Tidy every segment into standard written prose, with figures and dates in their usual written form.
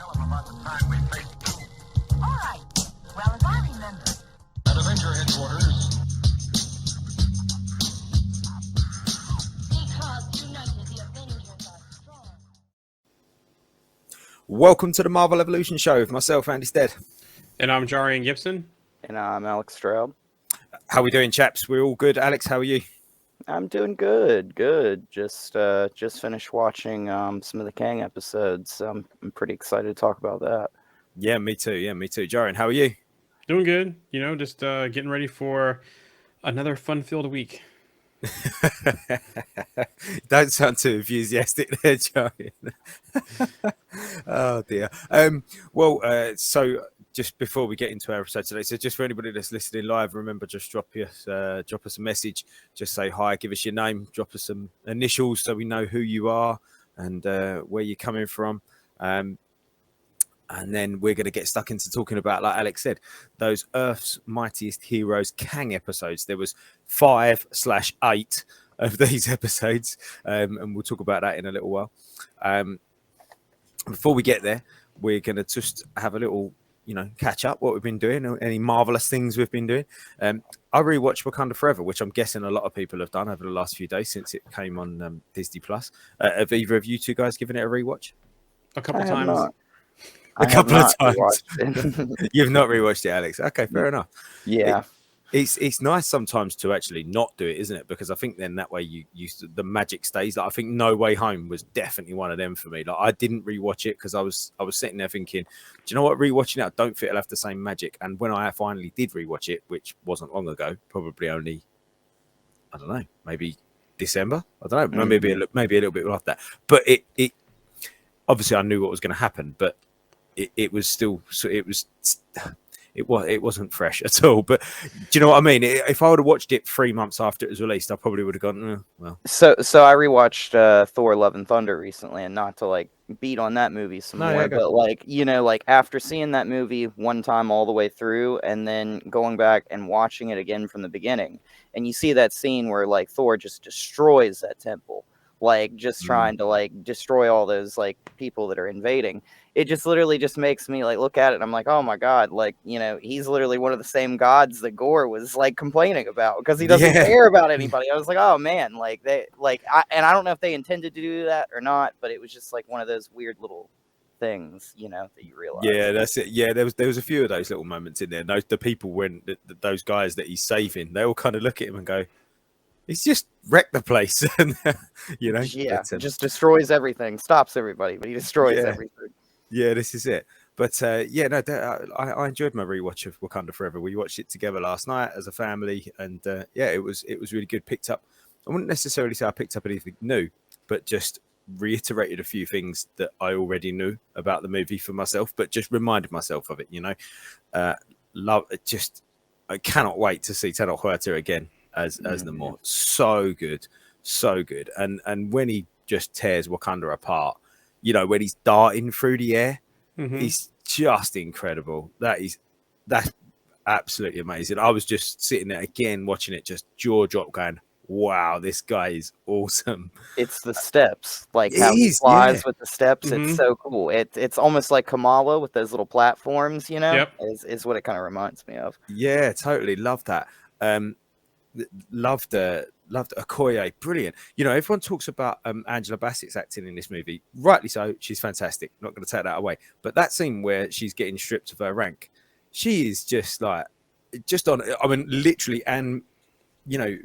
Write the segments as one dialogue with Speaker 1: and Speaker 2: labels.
Speaker 1: Tell him about the time we faced doom.
Speaker 2: All right. Well, as I remember.
Speaker 1: At Avenger headquarters.
Speaker 2: Because united, the Avengers are strong.
Speaker 3: Welcome to the Marvel Evolution Show with myself, Andy Stead.
Speaker 4: And I'm Jarian Gibson.
Speaker 5: And I'm Alex Straub.
Speaker 3: How we doing, chaps? We're all good. Alex, how are you?
Speaker 5: I'm doing good. Just finished watching some of the Kang episodes. I'm pretty excited to talk about that.
Speaker 3: Yeah, me too. Jarian, how are you?
Speaker 4: Doing good. Just getting ready for another fun-filled week.
Speaker 3: Don't sound too enthusiastic there, Jarian. Oh dear. So just before we get into our episode today, so just for anybody that's listening live, remember, just drop us a message, just say hi, give us your name, drop us some initials so we know who you are and where you're coming from. And then we're going to get stuck into talking about, like Alex said, those Earth's Mightiest Heroes Kang episodes. There was 5/8 of these episodes, and we'll talk about that in a little while. Before we get there, we're going to just have a little, catch up what we've been doing, any marvelous things we've been doing. I rewatched Wakanda Forever, which I'm guessing a lot of people have done over the last few days since it came on Disney Plus. Have either of you two guys given it a rewatch?
Speaker 4: A couple times.
Speaker 3: A couple of times. You've not rewatched it, Alex. Okay, fair enough.
Speaker 5: Yeah.
Speaker 3: It's nice sometimes to actually not do it, isn't it? Because I think then that way you the magic stays. Like, I think No Way Home was definitely one of them for me. Like, I didn't rewatch it because I was sitting there thinking, do you know what? Rewatching it, I don't think it'll have the same magic. And when I finally did rewatch it, which wasn't long ago, probably only, I don't know, maybe December. I don't know, maybe a little bit like that. But it obviously I knew what was going to happen, but it was still, it wasn't fresh at all. But do you know what I mean? If I would have watched it 3 months after it was released, I probably would have gone, well.
Speaker 5: So I rewatched Thor: Love and Thunder recently, and not to beat on that movie some more, but after seeing that movie one time all the way through, and then going back and watching it again from the beginning, and you see that scene where Thor just destroys that temple, trying to destroy all those people that are invading. It just literally just makes me look at it and I'm like, oh my God, he's literally one of the same gods that Gore was complaining about, because he doesn't care about anybody. I was like, oh man, I don't know if they intended to do that or not, but it was just one of those weird little things, that you realize.
Speaker 3: Yeah, that's it. Yeah, there was a few of those little moments in there. The people those guys that he's saving, they all kind of look at him and go, he's just wrecked the place. And
Speaker 5: Yeah, just destroys everything, stops everybody, but he destroys everything.
Speaker 3: Yeah, this is it. But I enjoyed my rewatch of Wakanda Forever. We watched it together last night as a family, and it was really good. I wouldn't necessarily say I picked up anything new, but just reiterated a few things that I already knew about the movie for myself, but just reminded myself of it. Love it. Just I cannot wait to see Tenoch Huerta again as Namor. So good. And when he just tears Wakanda apart, when he's darting through the air, he's just incredible. That's absolutely amazing. I was just sitting there again, watching it, just jaw drop, going, wow, this guy is awesome.
Speaker 5: It's the steps, how he flies with the steps. It's so cool. It's almost like Kamala with those little platforms,
Speaker 4: Yep.
Speaker 5: is what it kind of reminds me of.
Speaker 3: Yeah, totally. Love that. Loved Okoye, brilliant. Everyone talks about Angela Bassett's acting in this movie, rightly so. She's fantastic, not going to take that away, but that scene where she's getting stripped of her rank, she is just literally and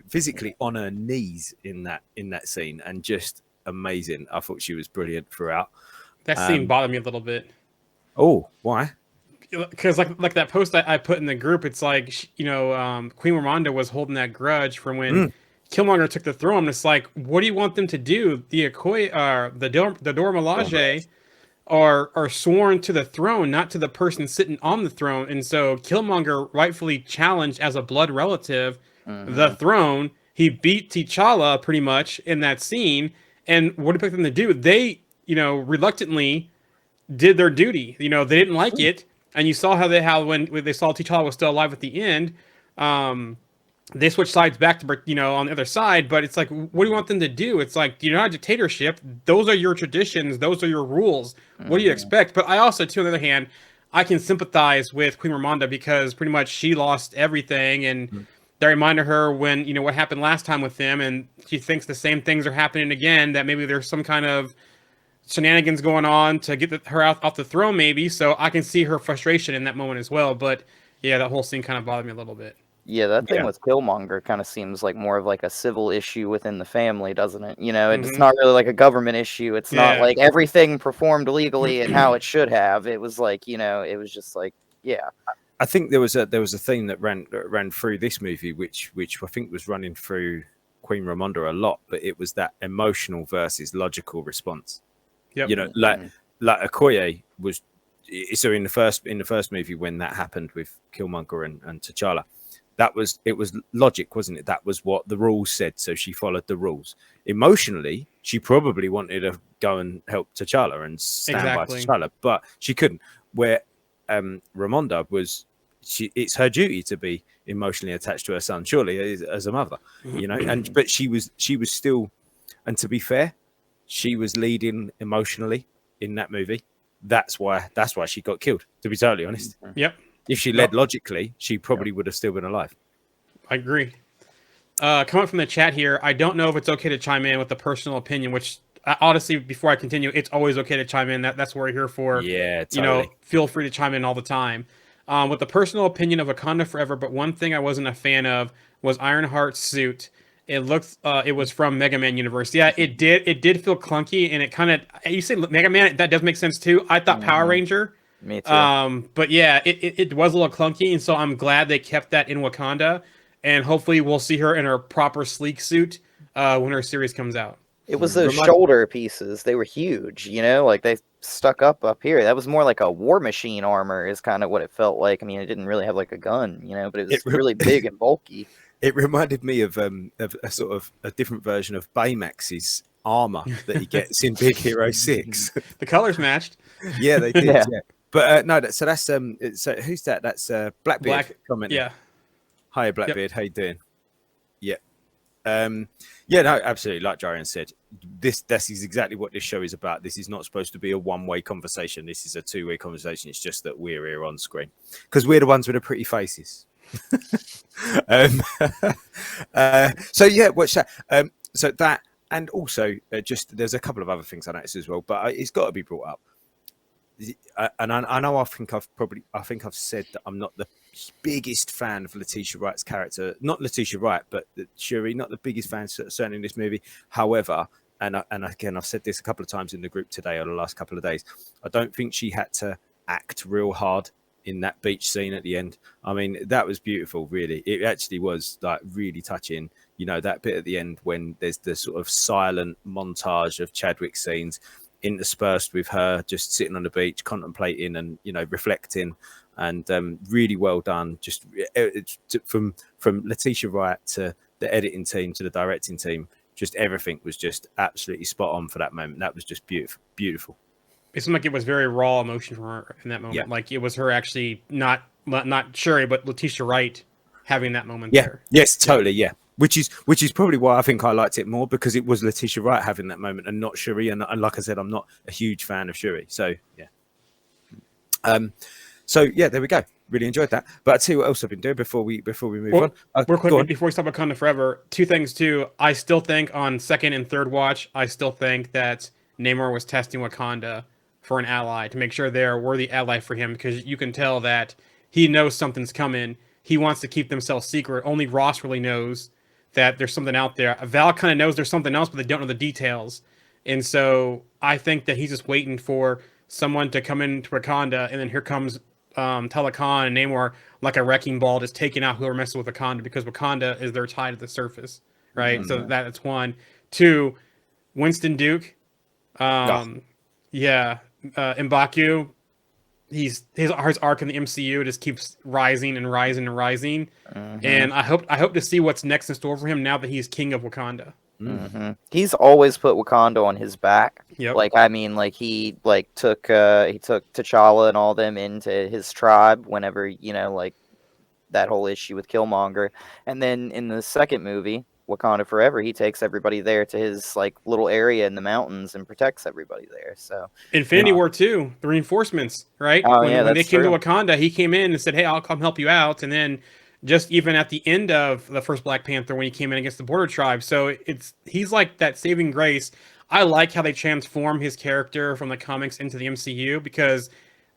Speaker 3: physically on her knees in that scene, and just amazing. I thought she was brilliant throughout.
Speaker 4: That scene bothered me a little bit.
Speaker 3: Oh, why?
Speaker 4: Because like that post I put in the group, it's Queen Ramonda was holding that grudge from when Killmonger took the throne. It's what do you want them to do? The Okoye, the Dora Milaje are sworn to the throne, not to the person sitting on the throne. And so Killmonger rightfully challenged as a blood relative the throne. He beat T'Challa pretty much in that scene. And what did he pick them to do? They, reluctantly did their duty. They didn't like it. And you saw how when they saw T'Challa was still alive at the end, they switch sides back to, on the other side, but it's like, what do you want them to do? It's like, you're not a dictatorship. Those are your traditions. Those are your rules. What do you expect? But I also, too, on the other hand, I can sympathize with Queen Ramonda because pretty much she lost everything, and they reminded her when, what happened last time with them, and she thinks the same things are happening again, that maybe there's some kind of shenanigans going on to get her off the throne, maybe. So I can see her frustration in that moment as well. But yeah, that whole scene kind of bothered me a little bit.
Speaker 5: Yeah, that thing with Killmonger kind of seems like more of like a civil issue within the family, doesn't it? It's not really like a government issue. It's not like everything performed legally and how it should have. It was like, it was just like, yeah.
Speaker 3: I think there was a theme that ran through this movie, which I think was running through Queen Ramonda a lot, but it was that emotional versus logical response.
Speaker 4: Yep.
Speaker 3: Like Okoye was. So in the first movie when that happened with Killmonger and T'Challa, it was logic, wasn't it? That was what the rules said, so she followed the rules. Emotionally, she probably wanted to go and help T'Challa and stand by T'Challa, but she couldn't. Where Ramonda was, it's her duty to be emotionally attached to her son, surely, as a mother, but she was still, and to be fair, she was leading emotionally in that movie. That's why she got killed, to be totally honest.
Speaker 4: Yep.
Speaker 3: If she led logically, she probably would have still been alive.
Speaker 4: I agree. Coming from the chat here, I don't know if it's okay to chime in with a personal opinion, which honestly, before I continue, it's always okay to chime in. That's what we're here for.
Speaker 3: Yeah, totally.
Speaker 4: Feel free to chime in all the time. With the personal opinion of Wakanda Forever, but one thing I wasn't a fan of was Ironheart's suit. It looked, it was from Mega Man Universe. Yeah, it did feel clunky, and it kind of, you say Mega Man, that does make sense too. I thought Power Ranger.
Speaker 5: Me too.
Speaker 4: But yeah, it was a little clunky, and so I'm glad they kept that in Wakanda, and hopefully we'll see her in her proper sleek suit when her series comes out.
Speaker 5: It was those shoulder pieces. They were huge, like they stuck up here. That was more like a War Machine armor is kind of what it felt like. I mean, it didn't really have like a gun, but it was really big and bulky.
Speaker 3: It reminded me of a sort of a different version of Baymax's armor that he gets in Big Hero 6.
Speaker 4: The colors matched.
Speaker 3: Yeah, they did. Yeah. But no, so who's that? That's Blackbeard commenting.
Speaker 4: Yeah.
Speaker 3: Hi, Blackbeard. How you doing? Yeah. Yeah, no, absolutely. Like Jarian said, this is exactly what this show is about. This is not supposed to be a one-way conversation. This is a two-way conversation. It's just that we're here on screen because we're the ones with the pretty faces. So yeah, watch that. So that, and also just there's a couple of other things I noticed as well, but it's got to be brought up. And I know I think I've said that I'm not the biggest fan of Letitia Wright's character, not Letitia Wright, but Shuri, not the biggest fan certainly in this movie. However, and again I've said this a couple of times in the group today or the last couple of days, I don't think she had to act real hard in that beach scene at the end. I mean, that was beautiful, really. It actually was like really touching, that bit at the end when there's the sort of silent montage of Chadwick scenes interspersed with her just sitting on the beach contemplating and reflecting, and really well done. Just from Letitia Wright to the editing team to the directing team, just everything was just absolutely spot on for that moment. That was just beautiful.
Speaker 4: It seemed like it was very raw emotion from her in that moment.
Speaker 3: Yeah.
Speaker 4: Like it was her actually not Shuri, but Letitia Wright having that moment
Speaker 3: Yeah.
Speaker 4: there.
Speaker 3: Yes, totally. Yeah. Which is probably why I think I liked it more, because it was Letitia Wright having that moment and not Shuri. And like I said, I'm not a huge fan of Shuri. So yeah. So yeah, there we go. Really enjoyed that. But I'll tell you what else I've been doing before we move on.
Speaker 4: Real quick, before we stop Wakanda Forever, two things too. I still think on second and third watch, I still think that Namor was testing Wakanda for an ally to make sure they're a worthy ally for him, because you can tell that he knows something's coming. He wants to keep themselves secret. Only Ross really knows that there's something out there. Val kind of knows there's something else, but they don't know the details. And so I think that he's just waiting for someone to come into Wakanda, and then here comes Talokan and Namor like a wrecking ball, just taking out whoever messes with Wakanda, because Wakanda is their tie to the surface, right? Mm-hmm. So that's one. Two, Winston Duke. Yeah, M'Baku. His arc in the MCU just keeps rising and rising and rising, and I hope to see what's next in store for him now that he's king of Wakanda.
Speaker 5: Mm-hmm. He's always put Wakanda on his back.
Speaker 4: Yep.
Speaker 5: Like, I mean, like he took T'Challa and all them into his tribe whenever, like that whole issue with Killmonger. And then in the second movie, Wakanda Forever, he takes everybody there to his like little area in the mountains and protects everybody there. So
Speaker 4: Infinity War 2, the reinforcements, right?
Speaker 5: oh
Speaker 4: When
Speaker 5: yeah,
Speaker 4: when they
Speaker 5: that's
Speaker 4: came to
Speaker 5: true.
Speaker 4: Wakanda, he came in and said, "Hey, I'll come help you out." And then just even at the end of the first Black Panther when he came in against the Border Tribe, so he's like that saving grace. I like how they transform his character from the comics into the MCU because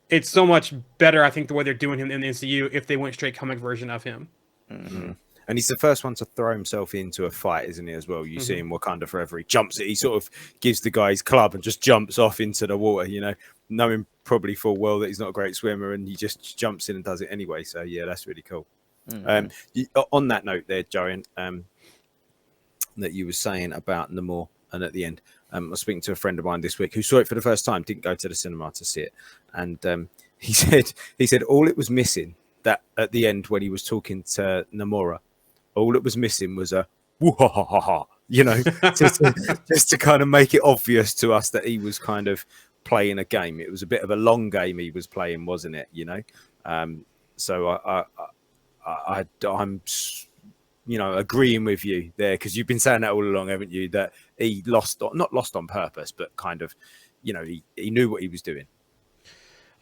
Speaker 4: it's so much better, I think, the way they're doing him in the MCU if they went straight comic version of him.
Speaker 5: Mhm.
Speaker 3: And he's the first one to throw himself into a fight, isn't he, as well? You see him Wakanda Forever. He jumps it. He sort of gives the guy his club and just jumps off into the water, knowing probably full well that he's not a great swimmer, and he just jumps in and does it anyway. So, yeah, that's really cool.
Speaker 5: Mhm.
Speaker 3: On that note there, Joanne, that you were saying about Namor, and at the end, I was speaking to a friend of mine this week who saw it for the first time, didn't go to the cinema to see it. And he said all it was missing, that at the end when he was talking to Namora, all it was missing was a woo-ha-ha-ha-ha, just to kind of make it obvious to us that he was kind of playing a game. It was a bit of a long game he was playing, wasn't it? So I'm agreeing with you there, because you've been saying that all along, haven't you? That he not lost on purpose, but kind of, he knew what he was doing.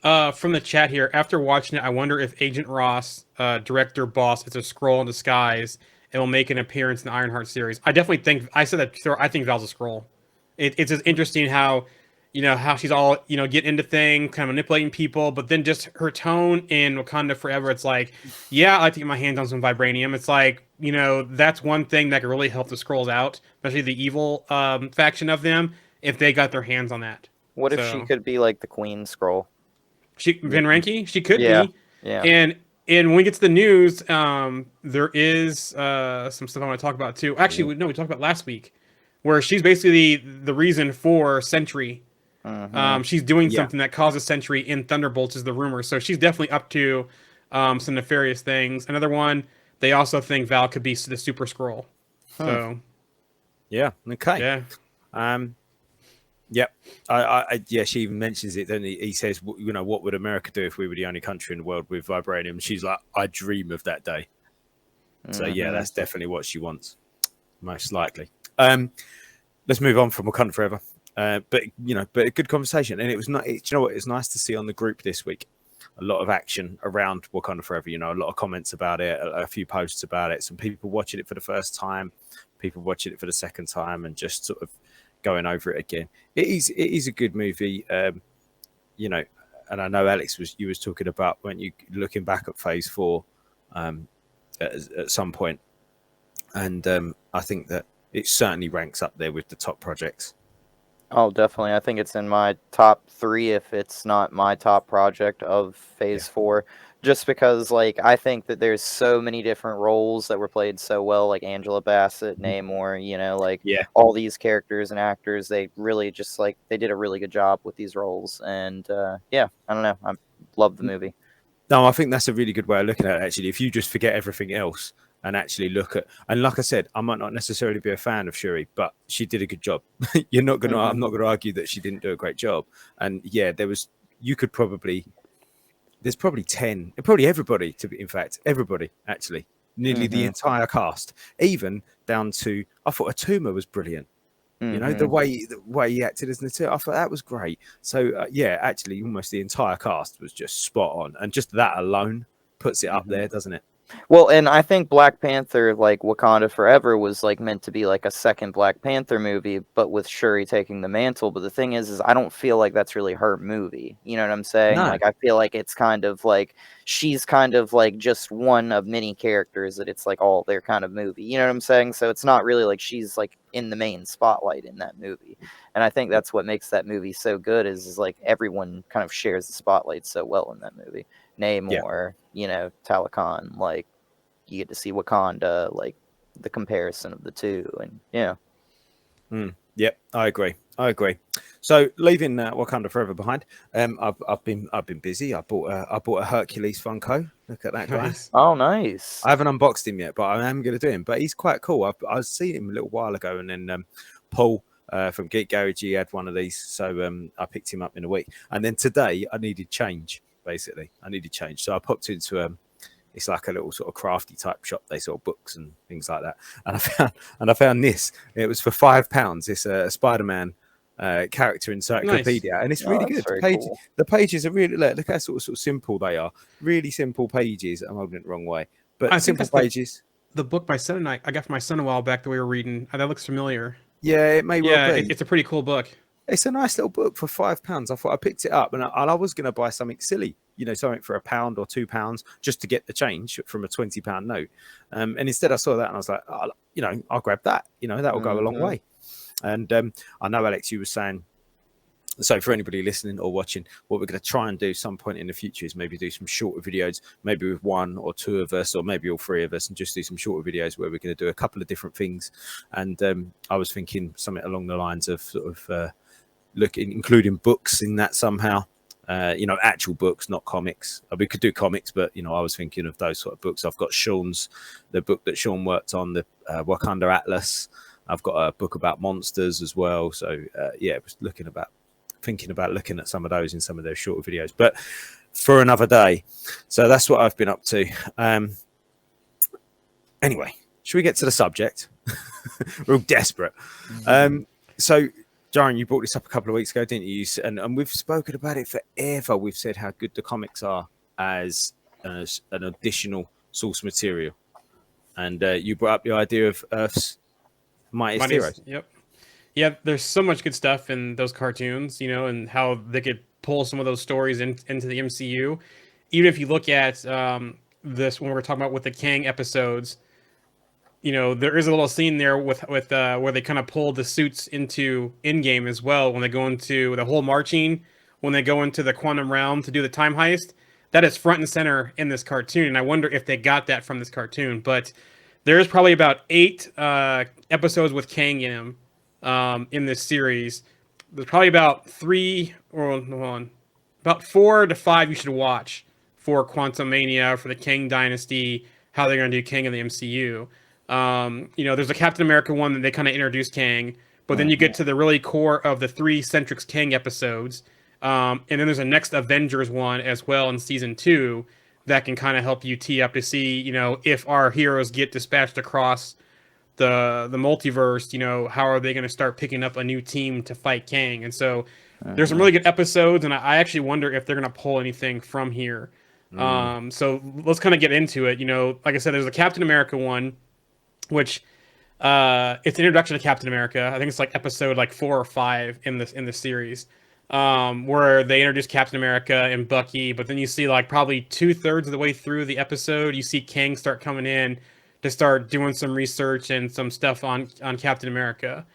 Speaker 4: From the chat here, after watching it, I wonder if Agent Ross, director boss, is a Skrull in disguise and will make an appearance in the Ironheart series. I definitely think I said that before. I think Val's a Skrull. It's just interesting how, how she's all get into things, kind of manipulating people, but then just her tone in Wakanda Forever. It's like, yeah, I like to get my hands on some vibranium. It's like, that's one thing that could really help the Skrulls out, especially the evil faction of them, if they got their hands on that.
Speaker 5: What if she could be like the Queen Scroll?
Speaker 4: Van Ranke, she could
Speaker 5: Yeah.
Speaker 4: be.
Speaker 5: Yeah.
Speaker 4: And when we get to the news, there is some stuff I want to talk about too. Actually, we talked about last week, where she's basically the reason for Sentry. She's doing something that causes Sentry in Thunderbolts, is the rumor. So she's definitely up to some nefarious things. Another one, they also think Val could be the Super Skrull. So
Speaker 3: yeah, okay,
Speaker 4: yeah.
Speaker 3: Yep. Yeah, she even mentions it. Then he says, what would America do if we were the only country in the world with vibranium? She's like, I dream of that day. So yeah, that's definitely what she wants, most likely. Let's move on from Wakanda Forever. But a good conversation, and it was not. You know what? It's nice to see on the group this week. A lot of action around Wakanda Forever. A lot of comments about it, a few posts about it. Some people watching it for the first time, people watching it for the second time, and just sort of going over it again. It is a good movie, and I know Alex you was talking about when you looking back at Phase 4 at some point, and I think that it certainly ranks up there with the top projects.
Speaker 5: Oh, definitely. I think it's in my top 3 if it's not my top project of Phase 4. Just because, I think that there's so many different roles that were played so well, like Angela Bassett, Namor, all these characters and actors. They really just, they did a really good job with these roles. And, I don't know. I love the movie.
Speaker 3: No, I think that's a really good way of looking at it, actually. If you just forget everything else and actually look at, and like I said, I might not necessarily be a fan of Shuri, but she did a good job. I'm not going to argue that she didn't do a great job. And yeah, there's probably 10, probably everybody, everybody, actually, nearly the entire cast, even down to, I thought Atuma was brilliant. The way he acted as Natsu, I thought that was great. So actually, almost the entire cast was just spot on, and just that alone puts it up there, doesn't it?
Speaker 5: Well, and I think Black Panther, Wakanda Forever, was meant to be a second Black Panther movie, but with Shuri taking the mantle. But the thing is I don't feel like that's really her movie. You know what I'm saying?
Speaker 3: No.
Speaker 5: I feel like it's kind of she's kind of just one of many characters that it's all their kind of movie. You know what I'm saying? So it's not really she's in the main spotlight in that movie. And I think that's what makes that movie so good is everyone kind of shares the spotlight so well in that movie. Namor, Talakan, you get to see Wakanda, the comparison of the two, and
Speaker 3: Yep, I agree. So leaving Wakanda Forever behind, I've been busy. I bought a Hercules Funko. Look at that guy.
Speaker 4: Nice.
Speaker 5: Oh, nice.
Speaker 3: I haven't unboxed him yet, but I am going to do him. But he's quite cool. I've seen him a little while ago, and then Paul from Geek Garage, he had one of these, so I picked him up in a week. And then today I needed change. Basically, I needed change, so I popped into It's like a little sort of crafty type shop. They sell books and things like that. And I found this. It was for £5. It's a Spider-Man character encyclopedia,
Speaker 4: Nice.
Speaker 3: and it's really good.
Speaker 5: Cool.
Speaker 3: The pages are really look how sort of simple they are. Really simple pages. I'm holding it the wrong way, but
Speaker 4: I think
Speaker 3: simple
Speaker 4: that's
Speaker 3: pages.
Speaker 4: the book my son and I got for my son a while back that we were reading. That looks familiar.
Speaker 3: Yeah, it may well be.
Speaker 4: It's a pretty cool book.
Speaker 3: It's a nice little book for £5. I thought I picked it up, and I was going to buy something silly, something for £1 or £2 just to get the change from a £20 note. And instead, I saw that and I was like, I'll grab that. That will go a long way. And I know, Alex, you were saying. So for anybody listening or watching, what we're going to try and do some point in the future is maybe do some shorter videos, maybe with one or two of us, or maybe all three of us, and just do some shorter videos where we're going to do a couple of different things. And I was thinking something along the lines of sort of including books in that somehow. Actual books, not comics. We could do comics, but I was thinking of those sort of books. I've got the book that Sean worked on, the Wakanda Atlas. I've got a book about monsters as well. So I was thinking about looking at some of those in some of those shorter videos, but for another day. So that's what I've been up to. Anyway, should we get to the subject? We're all desperate. So Jaren, you brought this up a couple of weeks ago, didn't you? And we've spoken about it forever. We've said how good the comics are as an additional source material. And you brought up the idea of Earth's Mightiest Heroes.
Speaker 4: Yep. Yeah, there's so much good stuff in those cartoons, and how they could pull some of those stories into the MCU. Even if you look at this, when we're talking about with the Kang episodes, there is a little scene there with where they kind of pull the suits into Endgame as well, when they go into the whole marching, when they go into the quantum realm to do the time heist. That is front and center in this cartoon, and I wonder if they got that from this cartoon. But there's probably about 8 episodes with Kang in them. In this series, there's probably about 4 to 5 you should watch for Quantum Mania, for the Kang Dynasty, how they're going to do Kang in the MCU. There's a Captain America one that they kind of introduce Kang, but then you get to the really core of the 3 Centrix Kang episodes, and then there's a next Avengers one as well in season 2 that can kind of help you tee up to see, if our heroes get dispatched across the multiverse, how are they going to start picking up a new team to fight Kang? And so there's some really good episodes, and I actually wonder if they're going to pull anything from here. So let's kind of get into it. Like I said, there's a Captain America one, which it's an introduction to Captain America. I think it's like episode 4 or 5 in this series, where they introduce Captain America and Bucky, but then you see probably 2/3 of the way through the episode, you see Kang start coming in to start doing some research and some stuff on Captain America.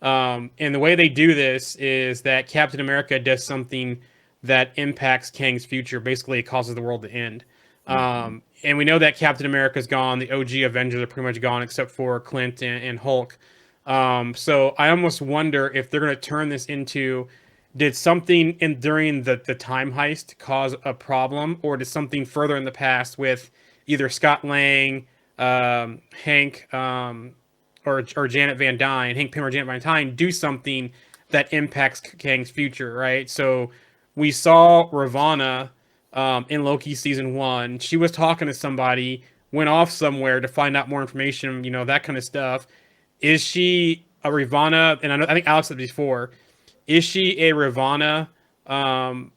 Speaker 4: And the way they do this is that Captain America does something that impacts Kang's future. Basically, it causes the world to end. And we know that Captain America's gone. The OG Avengers are pretty much gone, except for Clint and Hulk. So I almost wonder if they're going to turn this into, did something during the time heist cause a problem, or did something further in the past with either Scott Lang, Hank, or Janet Van Dyne, Hank Pym or Janet Van Dyne, do something that impacts Kang's future, right? So we saw Ravonna in Loki season 1. She was talking to somebody, went off somewhere to find out more information, that kind of stuff. Is she a Ravonna? And I think Alex said before, is she a Ravonna,
Speaker 5: A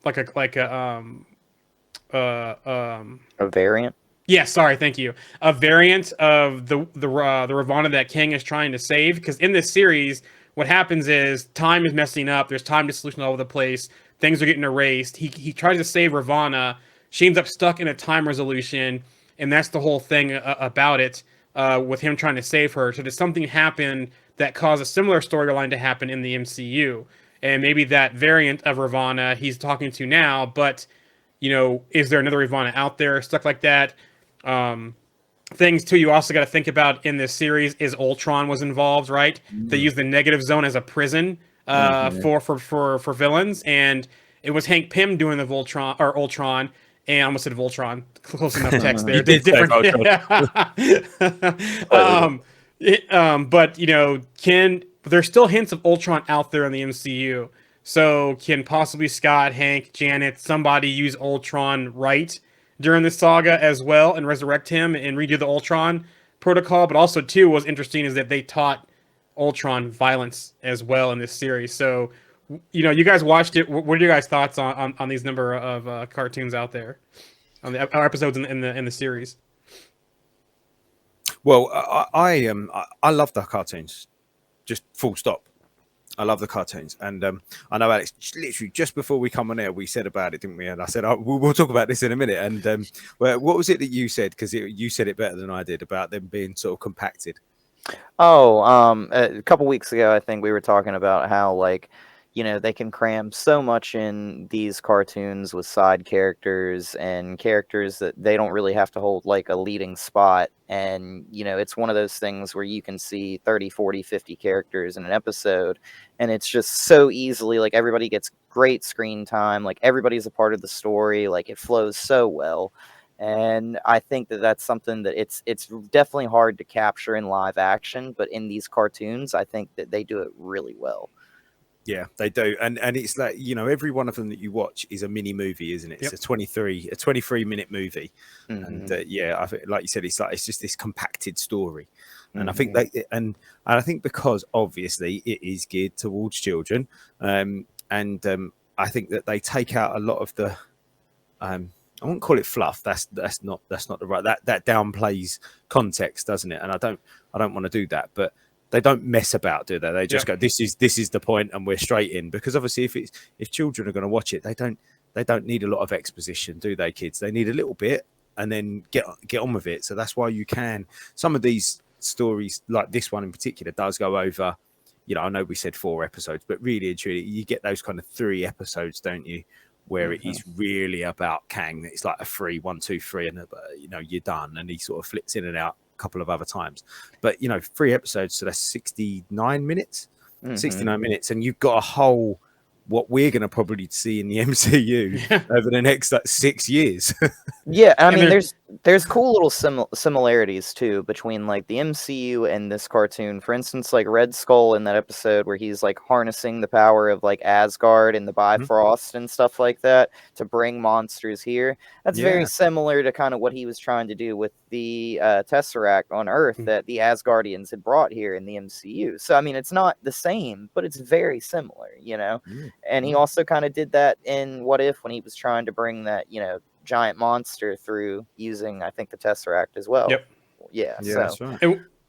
Speaker 5: variant?
Speaker 4: Yeah, sorry, thank you. A variant of the Ravonna that Kang is trying to save, because in this series, what happens is time is messing up. There's time dissolution all over the place. Things are getting erased. He tries to save Ravonna. She ends up stuck in a time resolution, and that's the whole thing about it, with him trying to save her. So does something happen that caused a similar storyline to happen in the MCU? And maybe that variant of Ravonna he's talking to now, but is there another Ravonna out there, stuff like that? Things too you also got to think about in this series is Ultron was involved, right? They use the negative zone as a prison for villains, and it was Hank Pym doing the Ultron, and I almost said Voltron. Close enough text there. Different. But there's still hints of Ultron out there in the MCU. So can possibly Scott, Hank, Janet, somebody use Ultron right during this saga as well and resurrect him and redo the Ultron protocol. But also, too, what's interesting is that they taught Ultron violence as well in this series. So, you guys watched it. What are your guys' thoughts on these number of cartoons out there, on the episodes in the series?
Speaker 3: Well, I love the cartoons, just full stop. I love the cartoons, and I know Alex. Literally, just before we come on air, we said about it, didn't we? And I said, we'll talk about this in a minute. And well, what was it that you said? Because you said it better than I did about them being sort of compacted.
Speaker 5: Oh, a couple weeks ago, I think we were talking about how, like, they can cram so much in these cartoons with side characters and characters that they don't really have to hold like a leading spot. And, it's one of those things where you can see 30, 40, 50 characters in an episode, and it's just so easily, like, everybody gets great screen time, like, everybody's a part of the story, like, it flows so well. And I think that that's something that it's definitely hard to capture in live action, but in these cartoons, I think that they do it really well.
Speaker 3: Yeah, they do, and it's like, every one of them that you watch is a mini movie, isn't it? It's
Speaker 4: Yep.
Speaker 3: a 23-minute movie,
Speaker 5: Mhm.
Speaker 3: and yeah, I think, like you said, it's just this compacted story, and I think
Speaker 5: Mhm.
Speaker 3: and I think because obviously it is geared towards children, and I think that they take out a lot of the, I wouldn't call it fluff. That's not the right, that downplays context, doesn't it? And I don't want to do that, but they don't mess about, do they? They just go, this is the point, and we're straight in. Because obviously, if children are going to watch it, they don't need a lot of exposition, do they, kids? They need a little bit, and then get on with it. So that's why some of these stories, like this one in particular, does go over. I know we said 4 episodes, but really and truly, you get those kind of 3 episodes, don't you? Where it is really about Kang. It's like a 3, 1, 2, 3, and you're done. And he sort of flips in and out couple of other times, but 3 episodes, so that's 69 minutes. 69 minutes, and you've got a whole, what we're going to probably see in the MCU over the next 6 years.
Speaker 5: Yeah, I mean, there's cool little similarities too between like the MCU and this cartoon. For instance, like Red Skull in that episode where he's like harnessing the power of like Asgard and the Bifrost and stuff like that to bring monsters here. That's very similar to kind of what he was trying to do with the Tesseract on Earth that the Asgardians had brought here in the MCU. So I mean, it's not the same, but it's very similar, And he also kind of did that in What If when he was trying to bring that, giant monster through using, I think, the Tesseract as well.
Speaker 4: Yep.
Speaker 5: Yeah.
Speaker 3: That's right.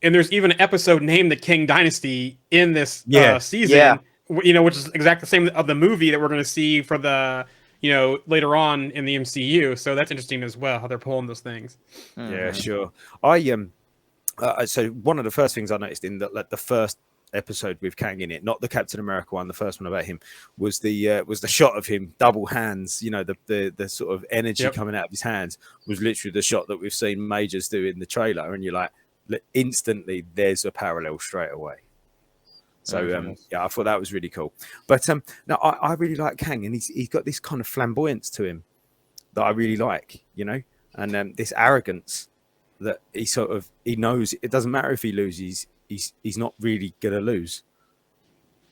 Speaker 4: And there's even an episode named the King Dynasty in this season.
Speaker 5: Yeah.
Speaker 4: Which is exactly the same of the movie that we're going to see for the later on in the MCU. So that's interesting as well, how they're pulling those things.
Speaker 3: Yeah, sure. So one of the first things I noticed in the first episode with Kang in it, not the Captain America one, the first one about him, was the shot of him double hands. The sort of energy coming out of his hands was literally the shot that we've seen Majors do in the trailer, and you're like, instantly there's a parallel straight away. So I thought that was really cool. But no, I really like Kang, and he's got this kind of flamboyance to him that I really like, and this arrogance that he knows it doesn't matter if he loses. He's not really gonna lose.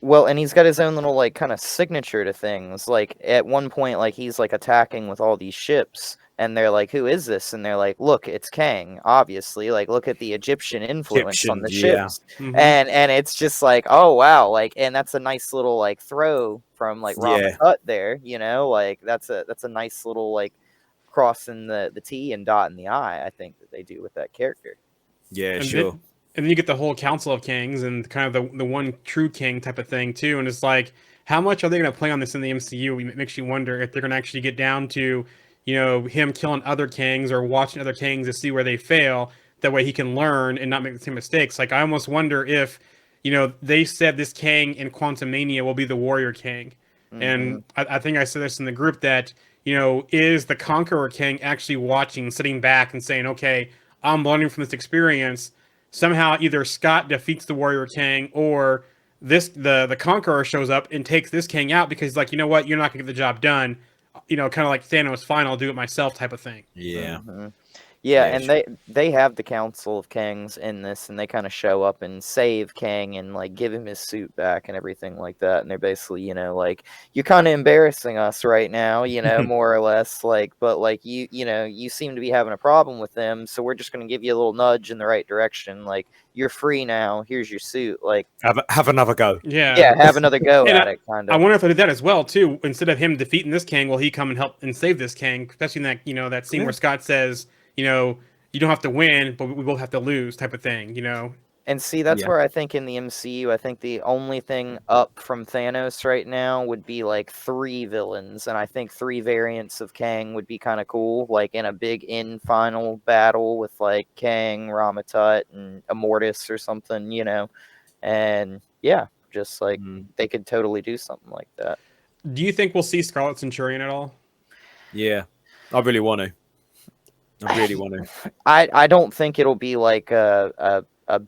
Speaker 5: Well, and he's got his own little like kind of signature to things. Like at one point, like he's like attacking with all these ships, and they're like, "Who is this?" And they're like, "Look, it's Kang. Obviously, like look at the Egyptian influence on the ships." And it's just like, oh wow, like, and that's a nice little like throw from like Robin Hutt there. Like that's a nice little like crossing the T and dotting the I. I think that they do with that character.
Speaker 3: Yeah, sure.
Speaker 4: And then you get the whole Council of Kangs and kind of the one true king type of thing too. And it's like, how much are they going to play on this in the MCU? It makes you wonder if they're going to actually get down to, him killing other Kangs or watching other Kangs to see where they fail. That way he can learn and not make the same mistakes. Like I almost wonder if, they said this Kang in Quantumania will be the Warrior Kang. And I think I said this in the group that, is the Conqueror King actually watching, sitting back and saying, okay, I'm learning from this experience. Somehow either Scott defeats the Warrior King or the Conqueror shows up and takes this King out because he's like, you know what, you're not gonna get the job done. Kind of like Thanos, fine, I'll do it myself type of thing.
Speaker 3: Yeah.
Speaker 5: Yeah,
Speaker 3: Yeah,
Speaker 5: and
Speaker 3: sure.
Speaker 5: they have the Council of Kangs in this, and they kind of show up and save Kang and like give him his suit back and everything like that. And they're basically, like, you're kind of embarrassing us right now, more or less. Like, but like you seem to be having a problem with them, so we're just gonna give you a little nudge in the right direction. Like, you're free now. Here's your suit. Like,
Speaker 3: Have another go.
Speaker 4: Yeah.
Speaker 5: yeah, have another go
Speaker 4: And
Speaker 5: at it, kind
Speaker 4: I
Speaker 5: of.
Speaker 4: wonder if they did that as well too. Instead of him defeating this Kang, will he come and help and save this Kang? Especially in that that scene
Speaker 3: Yeah.
Speaker 4: where Scott says, you don't have to win, but we both have to lose, type of thing.
Speaker 5: And see, that's
Speaker 3: Yeah.
Speaker 5: where I think in the MCU, I think the only thing up from Thanos right now would be like 3 villains, and I think 3 variants of Kang would be kind of cool, like in a big final battle with like Kang, Ramatut, and Immortus or something, and yeah, just like
Speaker 3: Mm.
Speaker 5: they could totally do something like that.
Speaker 4: Do you think we'll see Scarlet Centurion at all?
Speaker 3: Yeah. I really want to. I really want to.
Speaker 5: I don't think it'll be like a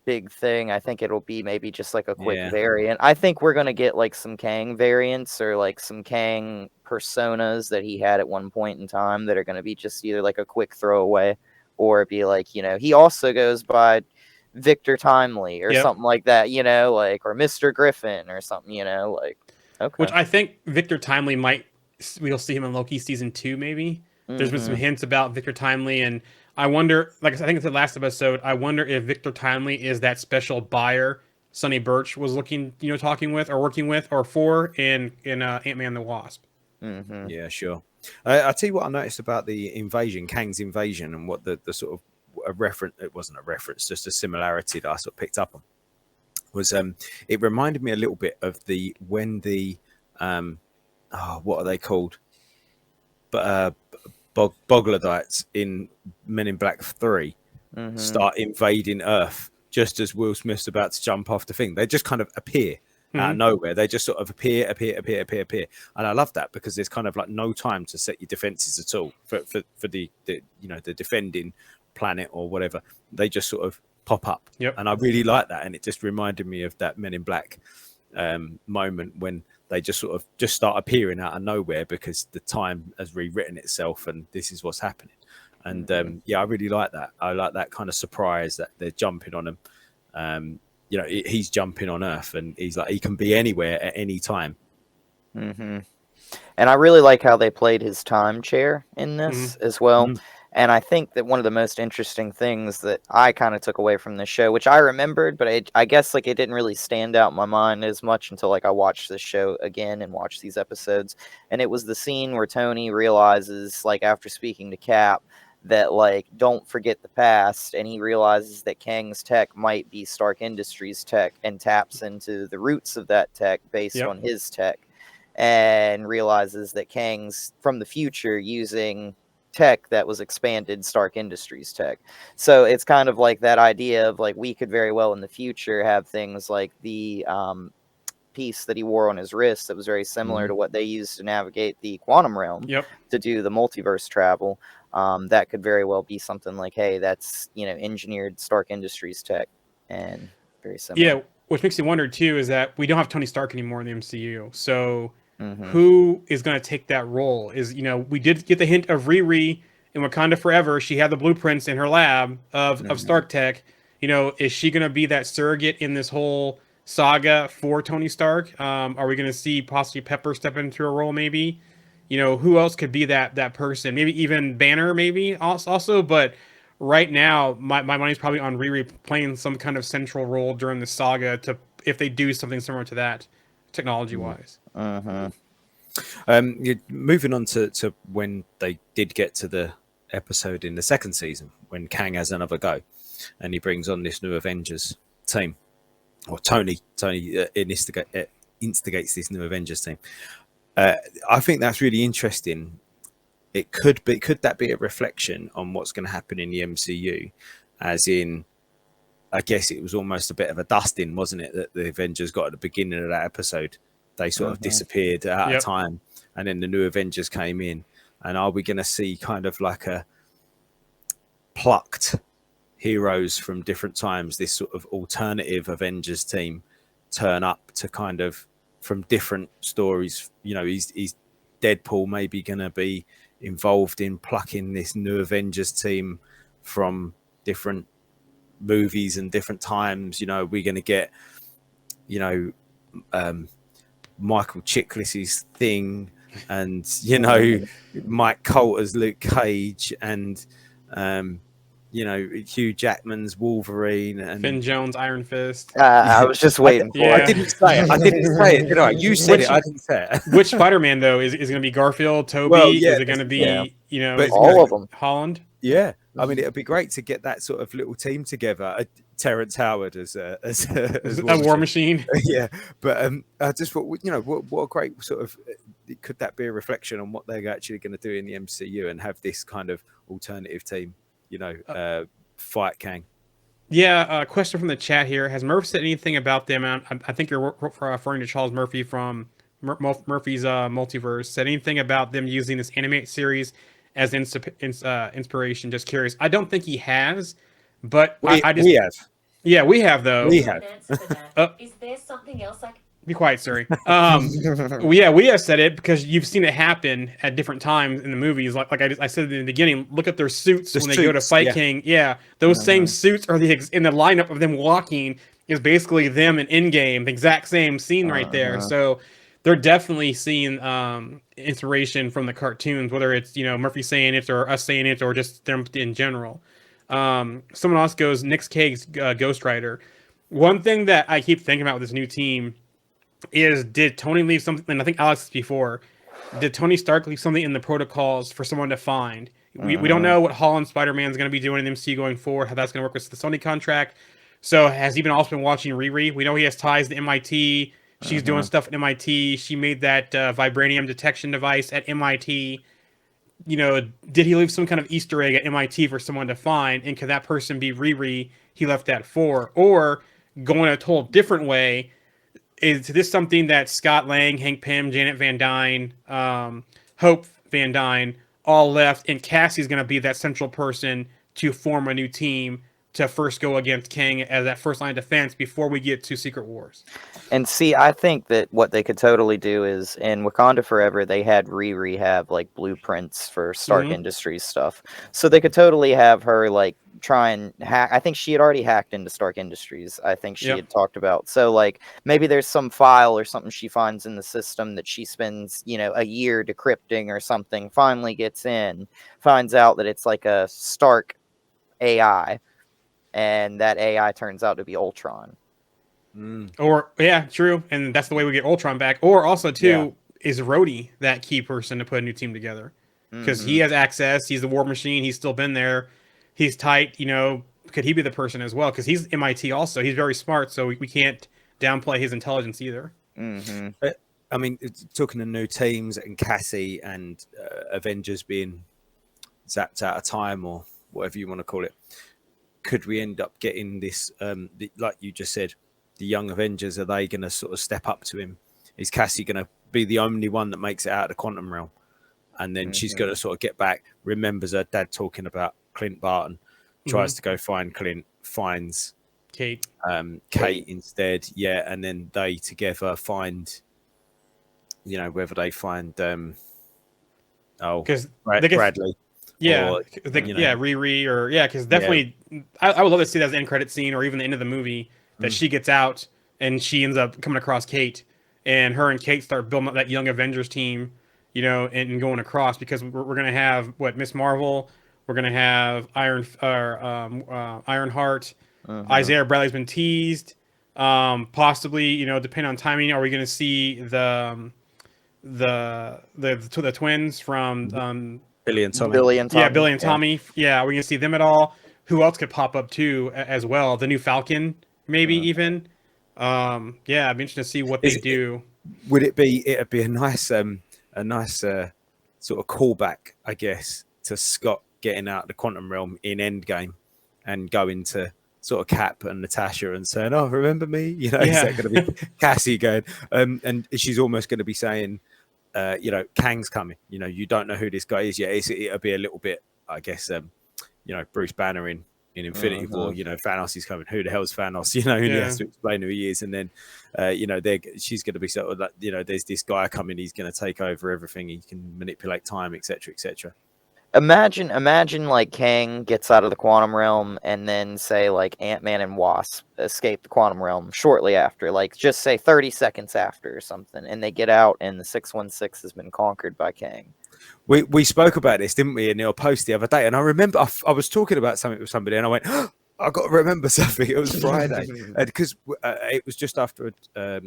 Speaker 5: big thing. I think it'll be maybe just like a quick
Speaker 3: Yeah.
Speaker 5: variant. I think we're gonna get like some Kang variants or like some Kang personas that he had at one point in time that are gonna be just either like a quick throwaway or be like, he also goes by Victor Timely or
Speaker 4: Yep.
Speaker 5: something like that, like, or Mr. Griffin or something, like, okay.
Speaker 4: Which I think Victor Timely we'll see him in Loki season 2 maybe. There's been some hints about Victor Timely, and I wonder, like I think it's the last episode, I wonder if Victor Timely is that special buyer Sonny Birch was talking with or working with or for in Ant-Man and the Wasp.
Speaker 3: Yeah, sure. I'll tell you what I noticed about the invasion, Kang's invasion, and what the sort of a reference, it wasn't a reference, just a similarity that I sort of picked up on, was it reminded me a little bit of when the what are they called? But Boglodites in Men in Black 3 start invading Earth just as Will Smith's about to jump off the thing. They just kind of appear out of nowhere. They just sort of appear. And I love that because there's kind of like no time to set your defenses at all for the the defending planet or whatever. They just sort of pop up.
Speaker 4: Yep.
Speaker 3: And I really like that. And it just reminded me of that Men in Black moment when they just sort of just start appearing out of nowhere because the time has rewritten itself and this is what's happening. And yeah, I really like that. I like that kind of surprise that they're jumping on him. He's jumping on Earth and he's like, he can be anywhere at any time.
Speaker 5: And I really like how they played his time chair in this as well. And I think that one of the most interesting things that I kind of took away from this show, which I remembered, but I guess like it didn't really stand out in my mind as much until like I watched this show again and watched these episodes. And it was the scene where Tony realizes, like after speaking to Cap, that like don't forget the past, and he realizes that Kang's tech might be Stark Industries tech and taps into the roots of that tech based on his tech, and realizes that Kang's from the future using tech that was expanded Stark Industries tech. So it's kind of like that idea of like we could very well in the future have things like the piece that he wore on his wrist that was very similar to what they used to navigate the quantum realm to do the multiverse travel. That could very well be something like, hey, that's engineered Stark Industries tech, and very similar.
Speaker 4: Yeah, which makes me wonder too is that we don't have Tony Stark anymore in the MCU. So who is going to take that role? We did get the hint of Riri in Wakanda Forever. She had the blueprints in her lab of Stark tech. Is she going to be that surrogate in this whole saga for Tony Stark? Are we going to see possibly Pepper step into a role? Maybe. Who else could be that person? Maybe even Banner. Maybe also. But right now, my money's probably on Riri playing some kind of central role during the saga if they do something similar to that, technology wise.
Speaker 3: Moving on to when they did get to the episode in the second season when Kang has another go and he brings on this new Avengers team, or Tony instigates this new Avengers team. I think that's really interesting. Could that be a reflection on what's going to happen in the MCU, as in, I guess it was almost a bit of a dusting, wasn't it, that the Avengers got at the beginning of that episode? They sort of disappeared out of time, and then the new Avengers came in. And are we going to see kind of like a plucked heroes from different times, this sort of alternative Avengers team turn up to kind of from different stories? Is Deadpool maybe going to be involved in plucking this new Avengers team from different movies and different times. We're going to get, Michael Chiklis's Thing, and Mike Coulter's Luke Cage, and Hugh Jackman's Wolverine, and
Speaker 4: Finn Jones, Iron Fist.
Speaker 5: I was just waiting for
Speaker 3: I
Speaker 5: it.
Speaker 3: didn't say it. I didn't say it, did I? You said it. I didn't say it.
Speaker 4: Which Spider-Man though is going to be Garfield, Toby?
Speaker 3: Well, yeah,
Speaker 4: is it going to be
Speaker 3: but
Speaker 5: all of them.
Speaker 4: Holland?
Speaker 3: Yeah, I mean, it'd be great to get that sort of little team together. Terrence Howard as
Speaker 4: a War Machine.
Speaker 3: Yeah, but I just thought, what a great sort of, could that be a reflection on what they're actually going to do in the MCU and have this kind of alternative team, fight Kang?
Speaker 4: Yeah, question from the chat here. Has Murph said anything about them? I think you're referring to Charles Murphy from Murphy's Multiverse. Said anything about them using this animated series as inspiration? Just curious. I don't think he has, but
Speaker 3: we have.
Speaker 4: Yeah, we have though.
Speaker 3: We have.
Speaker 2: Is there something else I can...
Speaker 4: Be quiet, Siri. We have said it because you've seen it happen at different times in the movies. Like I said in the beginning, look at their suits when they go to fight King. Yeah, those same suits are in the lineup of them walking is basically them in Endgame, the exact same scene right there. So they're definitely seeing inspiration from the cartoons, whether it's Murphy saying it or us saying it or just them in general. Someone else goes, Nick Cage's Ghost Rider. One thing that I keep thinking about with this new team is, did Tony leave something? And I think Alex before, did Tony Stark leave something in the protocols for someone to find? We don't know what Holland Spider-Man is going to be doing in MCU going forward, how that's going to work with the Sony contract. So has he also been watching Riri? We know he has ties to MIT. She's doing stuff at MIT. She made that vibranium detection device at MIT. Did he leave some kind of Easter egg at MIT for someone to find? And could that person be Riri he left that for? Or going a total different way, is this something that Scott Lang, Hank Pym, Janet Van Dyne, Hope Van Dyne all left, and Cassie's going to be that central person to form a new team to first go against Kang as that first line of defense before we get to Secret Wars?
Speaker 5: And see, I think that what they could totally do is, in Wakanda Forever, they had Riri have like blueprints for Stark Industries stuff. So they could totally have her like try and hack. I think she had already hacked into Stark Industries. I think she had talked about. So like maybe there's some file or something she finds in the system that she spends, a year decrypting or something, finally gets in, finds out that it's like a Stark AI, and that AI turns out to be Ultron.
Speaker 4: Or true, and that's the way we get Ultron back. Or also too, is Rhodey that key person to put a new team together? Because he has access, he's the War Machine, he's still been there, he's tight. Could he be the person as well? Because he's MIT also, he's very smart, so we can't downplay his intelligence either.
Speaker 3: I mean, talking to new teams and Cassie and Avengers being zapped out of time or whatever you want to call it, could we end up getting this, like you just said, the young Avengers, are they going to sort of step up to him? Is Cassie going to be the only one that makes it out of the quantum realm? And then she's going to sort of get back, remembers her dad talking about Clint Barton, tries to go find Clint, finds
Speaker 4: Kate
Speaker 3: instead. Yeah. And then they together find, whether they find, Bradley.
Speaker 4: Yeah,
Speaker 3: or,
Speaker 4: Riri, or because definitely, I would love to see that as the end credit scene or even the end of the movie, that she gets out and she ends up coming across Kate, and her and Kate start building up that young Avengers team, and going across, because we're gonna have Miss Marvel, we're gonna have Ironheart, Isaiah Bradley's been teased, possibly depending on timing, are we gonna see the twins from
Speaker 3: Billy and Tommy.
Speaker 5: Billy and
Speaker 4: Tommy. Yeah, are we gonna see them at all? Who else could pop up too as well? The new Falcon, maybe even. I'd be interested to see what they do.
Speaker 3: Would it be? It'd be a nice sort of callback, I guess, to Scott getting out of the quantum realm in Endgame and going to sort of Cap and Natasha and saying, "Oh, remember me?" Is that going to be Cassie going? And she's almost going to be saying, Kang's coming. You don't know who this guy is yet. It'll be a little bit, I guess, Bruce Banner in Infinity War. Thanos is coming. Who the hell's Thanos? He has to explain who he is. And then, she's going to be sort of like, there's this guy coming. He's going to take over everything. He can manipulate time, etc., etc.
Speaker 5: Imagine like Kang gets out of the quantum realm, and then say like Ant-Man and Wasp escape the quantum realm shortly after, like just say 30 seconds after or something, and they get out, and the 616 has been conquered by Kang.
Speaker 3: We spoke about this, didn't we, in your post the other day? And I remember I was talking about something with somebody, and I went, oh, I got to remember something. It was Friday because it was just after I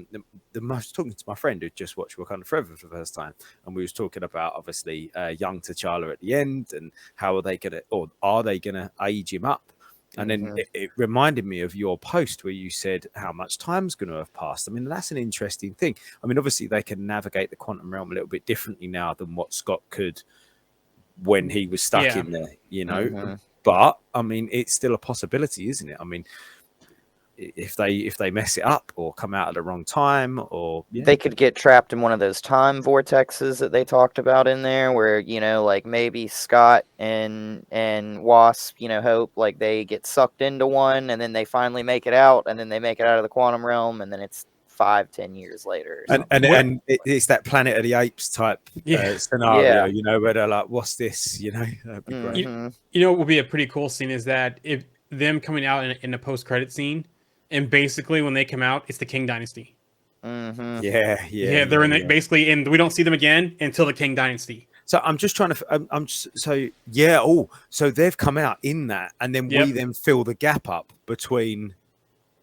Speaker 3: was talking to my friend who just watched Wakanda Forever for the first time, and we was talking about obviously young T'Challa at the end, and how are they gonna age him up? And then it reminded me of your post where you said how much time's going to have passed. I mean, that's an interesting thing. I mean, obviously they can navigate the quantum realm a little bit differently now than what Scott could when he was stuck in there, you know. But I mean, it's still a possibility, isn't it? I mean, if they mess it up or come out at the wrong time, or
Speaker 5: they could get trapped in one of those time vortexes that they talked about in there, where, you know, like maybe Scott and Wasp, you know, Hope, like they get sucked into one, and then they finally make it out, and then they make it out of the quantum realm, and then it's 5-10 years later, or
Speaker 3: and it's that Planet of the Apes type scenario, you know, where they're like, "What's this?" You know, that'd be great.
Speaker 4: You know, what would be a pretty cool scene is that if them coming out in a post-credit scene, and basically when they come out, it's the Kang Dynasty.
Speaker 3: Yeah,
Speaker 4: they're in basically, and we don't see them again until the Kang Dynasty.
Speaker 3: So I'm just trying to, so they've come out in that, and then we then fill the gap up between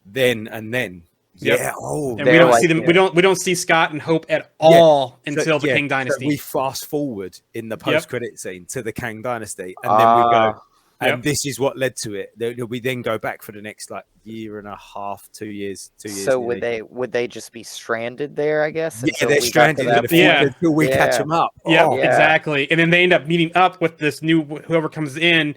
Speaker 3: then and then. Yeah.
Speaker 4: And we don't see them. We don't see Scott and Hope at all until the Kang Dynasty.
Speaker 3: So we fast forward in the post-credit scene to the Kang Dynasty, and then we go. And this is what led to it. We then go back for the next like year and a half, 2 years.
Speaker 5: So would they just be stranded there? I guess.
Speaker 3: Yeah, they're stranded until we catch them up.
Speaker 4: Yeah, exactly. And then they end up meeting up with this new whoever comes in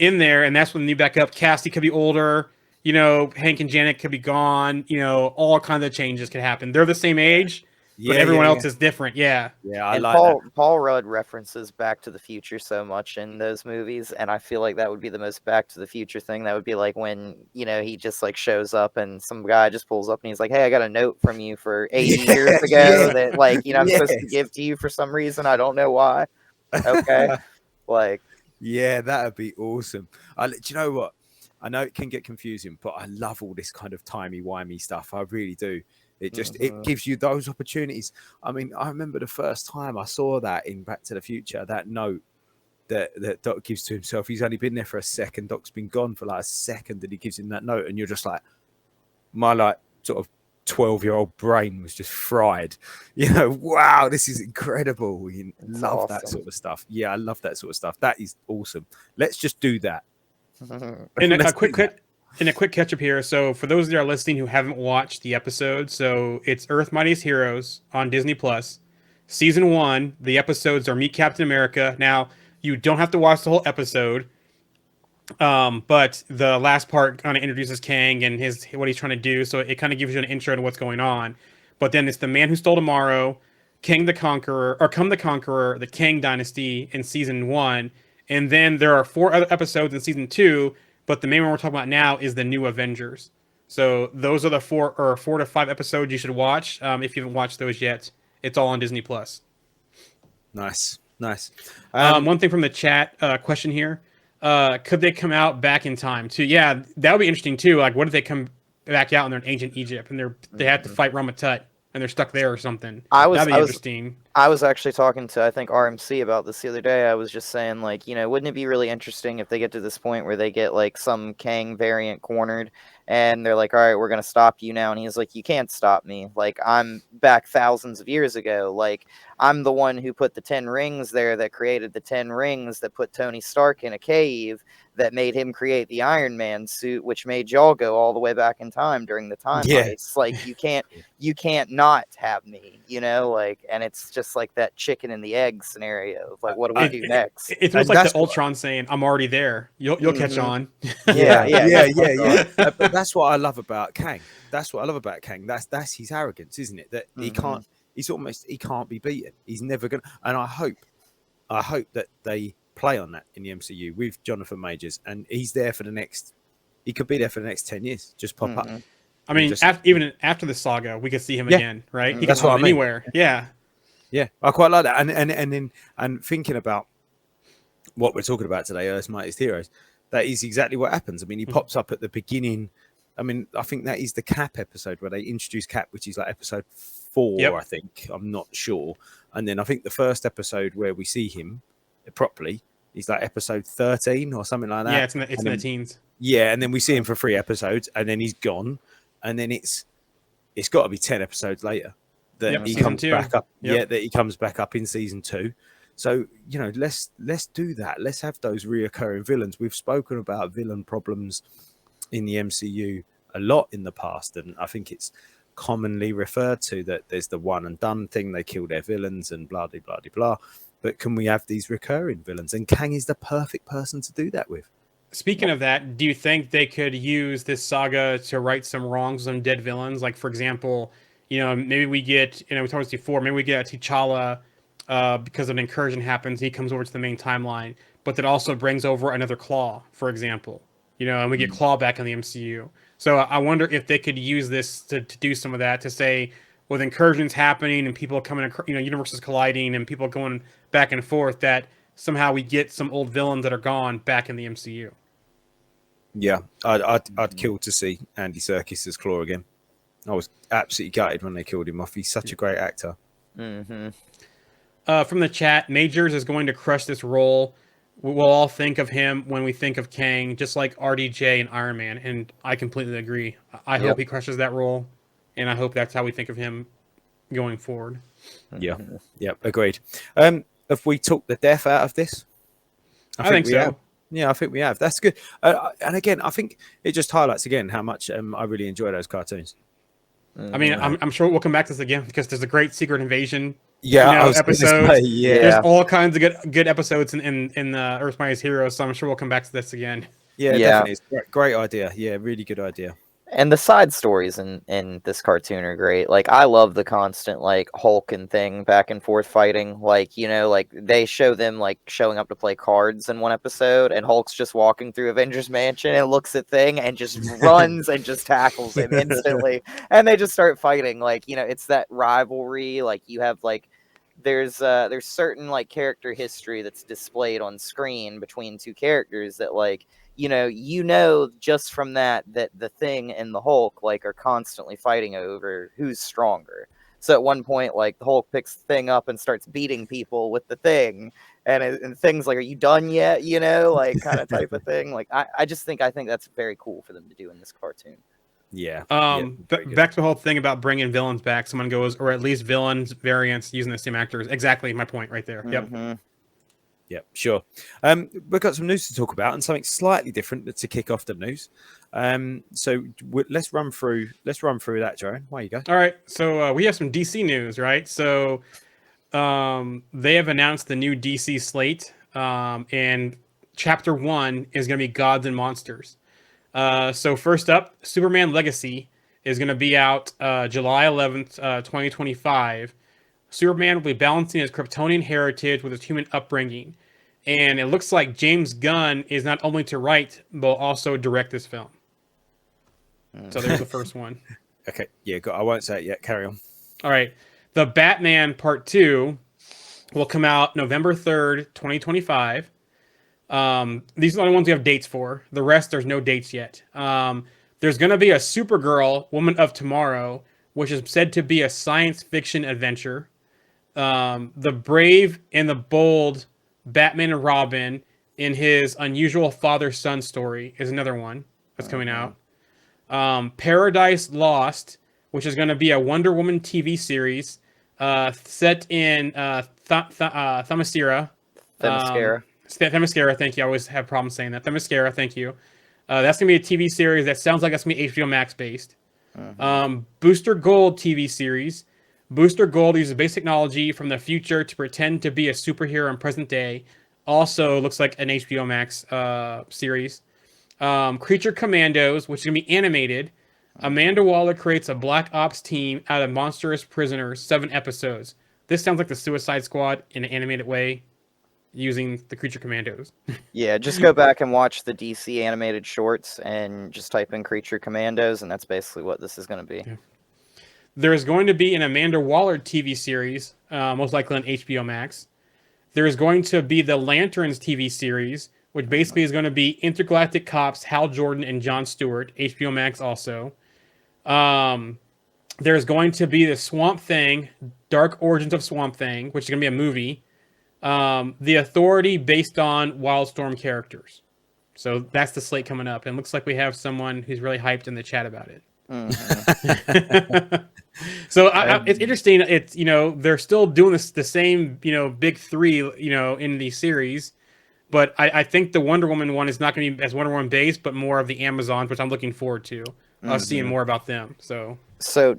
Speaker 4: there, and that's when they back up. Cassie could be older. You know, Hank and Janet could be gone. You know, all kinds of changes could happen. They're the same age, but everyone else is different. Yeah.
Speaker 3: I
Speaker 5: and
Speaker 3: like that.
Speaker 5: Paul Rudd references Back to the Future so much in those movies, and I feel like that would be the most Back to the Future thing. That would be like when, you know, he just like shows up and some guy just pulls up and he's like, "Hey, I got a note from you for 80 years ago that, like, you know, I'm supposed to give to you for some reason. I don't know why." Okay, like,
Speaker 3: yeah, that would be awesome. Do you know what? I know it can get confusing, but I love all this kind of timey-wimey stuff. I really do. It just it gives you those opportunities. I mean, I remember the first time I saw that in Back to the Future, that note that Doc gives to himself. He's only been there for a second. Doc's been gone for like a second, and he gives him that note, and you're just like, my like sort of 12-year-old brain was just fried. You know, wow, this is incredible. You love that sort of stuff. Yeah, I love that sort of stuff. That is awesome. Let's just do that.
Speaker 4: And a quick catch up here. So for those that are listening who haven't watched the episode, so it's Earth Mightiest Heroes on Disney Plus, season 1. The episodes are Meet Captain America. Now you don't have to watch the whole episode, but the last part kind of introduces Kang and what he's trying to do. So it kind of gives you an intro to what's going on. But then it's the Man Who Stole Tomorrow, Kang the Conqueror, the Kang Dynasty in season 1. And then there are 4 other episodes in season 2, but the main one we're talking about now is the new Avengers. So those are the 4 to 5 episodes you should watch. If you haven't watched those yet, it's all on Disney Plus.
Speaker 3: Nice.
Speaker 4: One thing from the chat question here: could they come out back in time? Yeah, that would be interesting too. Like, what if they come back out and they're in ancient Egypt and they have to fight Ramatut and they're stuck there or something? That'd be interesting.
Speaker 5: I was actually talking to, I think, RMC about this the other day. I was just saying, like, you know, wouldn't it be really interesting if they get to this point where they get, like, some Kang variant cornered, and they're like, all right, we're going to stop you now. And he's like, you can't stop me. Like, I'm back thousands of years ago. Like, I'm the one who put the 10 rings there, that created the 10 rings that put Tony Stark in a cave, that made him create the Iron Man suit, which made y'all go all the way back in time during the time heist. Like, you can't not have me, you know, like, and it's just like that chicken and the egg scenario of like, what do we do next?
Speaker 4: It's almost like the Ultron saying, "I'm already there. You'll catch on."
Speaker 3: Yeah. But that's what I love about Kang. That's That's his arrogance, isn't it? That he can't be beaten. He's never gonna. And I hope that they play on that in the MCU with Jonathan Majors, and he's there for the next. He could be there for the next 10 years. Just pop up.
Speaker 4: I mean, even after the saga, we could see him again, right? He can come anywhere. Yeah,
Speaker 3: I quite like that. And thinking about what we're talking about today, Earth's Mightiest Heroes, that is exactly what happens. I mean, he pops up at the beginning. I mean, I think that is the Cap episode where they introduce Cap, which is like episode 4, I think. I'm not sure. And then I think the first episode where we see him properly is like episode 13 or something like that.
Speaker 4: Yeah, it's in the teens.
Speaker 3: Yeah, and then we see him for 3 episodes, and then he's gone, and then it's got to be 10 episodes later that he comes back up. Yeah, that he comes back up in season 2. So, you know, let's do that. Let's have those reoccurring villains. We've spoken about villain problems in the MCU a lot in the past, and I think it's commonly referred to that there's the one and done thing. They kill their villains and blah, blah, blah, blah. But can we have these recurring villains? And Kang is the perfect person to do that with.
Speaker 4: Speaking of that, do you think they could use this saga to right some wrongs on dead villains? Like, for example, you know, maybe we get, you know, we talked about this before, maybe we get T'Challa because an incursion happens, he comes over to the main timeline, but that also brings over another Claw, for example, you know, and we get Claw back in the MCU. So I wonder if they could use this to do some of that, to say, with incursions happening and people coming, you know, universes colliding and people going back and forth, that somehow we get some old villains that are gone back in the MCU.
Speaker 3: Yeah, I'd kill to see Andy Serkis as Claw again. I was absolutely gutted when they killed him off. He's such a great actor.
Speaker 4: From the chat, Majors is going to crush this role. We'll all think of him when we think of Kang, just like RDJ and Iron Man, and I completely agree. I hope he crushes that role, and I hope that's how we think of him going forward.
Speaker 3: Yeah, agreed. Have we took the death out of this?
Speaker 4: I think so.
Speaker 3: Have. Yeah, I think we have. That's good. And again, I think it just highlights again how much I really enjoy those cartoons.
Speaker 4: I mean, I'm sure we'll come back to this again because there's a great Secret Invasion.
Speaker 3: Episodes.
Speaker 4: There's all kinds of good episodes in Earth's Mightiest Heroes, so I'm sure we'll come back to this again.
Speaker 3: Yeah, definitely. It's great idea. Yeah, really good idea.
Speaker 5: And the side stories in this cartoon are great. Like, I love the constant, like, Hulk and Thing back and forth fighting. Like, you know, like, they show them, like, showing up to play cards in one episode, and Hulk's just walking through Avengers Mansion and looks at Thing and just runs and just tackles him instantly. And they just start fighting. Like, you know, it's that rivalry. Like, you have, like, there's certain, like, character history that's displayed on screen between two characters that, like, you know, just from that the Thing and the Hulk, like, are constantly fighting over who's stronger. So at one point, like, the Hulk picks the Thing up and starts beating people with the Thing, and Thing's like, "Are you done yet?" You know, like, kind of type of thing. Like, I think that's very cool for them to do in this cartoon.
Speaker 3: Yeah.
Speaker 4: Back to the whole thing about bringing villains back. Someone goes, or at least villains variants using the same actors. Exactly my point right there. Yep.
Speaker 3: Yeah, sure. We've got some news to talk about and something slightly different to kick off the news. So let's run through that, Joan. Why you go?
Speaker 4: All right. So we have some DC news, right? So they have announced the new DC slate, and Chapter 1 is going to be Gods and Monsters. So first up, Superman Legacy is going to be out July 11th, 2025. Superman will be balancing his Kryptonian heritage with his human upbringing. And it looks like James Gunn is not only to write, but also direct this film. So there's the first one.
Speaker 3: Okay, yeah, I won't say it yet. Carry on.
Speaker 4: All right. The Batman Part 2 will come out November 3rd, 2025. These are the only ones we have dates for. The rest, there's no dates yet. There's going to be a Supergirl, Woman of Tomorrow, which is said to be a science fiction adventure. The Brave and the Bold Batman and Robin in his unusual father-son story is another one that's coming out. Paradise Lost, which is going to be a Wonder Woman TV series set in Themyscira. Themyscira, thank you. I always have problems saying that. Themyscira, thank you. That's going to be a TV series that sounds like that's going to be HBO Max based. Booster Gold TV series. Booster Gold uses basic technology from the future to pretend to be a superhero in present day. Also looks like an HBO Max series. Creature Commandos, which is going to be animated. Amanda Waller creates a Black Ops team out of monstrous prisoners, 7 episodes. This sounds like the Suicide Squad in an animated way, using the Creature Commandos.
Speaker 5: Yeah, just go back and watch the DC animated shorts and just type in Creature Commandos, and that's basically what this is going to be.
Speaker 4: Yeah. There's going to be an Amanda Waller TV series, most likely on HBO Max. There is going to be the Lanterns TV series, which basically is going to be intergalactic cops Hal Jordan and Jon Stewart, HBO Max also. There's going to be the Swamp Thing, Dark Origins of Swamp Thing, which is going to be a movie. The Authority based on Wildstorm characters. So that's the slate coming up. And it looks like we have someone who's really hyped in the chat about it. So it's interesting. It's, they're still doing the same, big three, in the series. But I think the Wonder Woman one is not going to be as Wonder Woman based, but more of the Amazons, which I'm looking forward to. Seeing more about them.
Speaker 5: So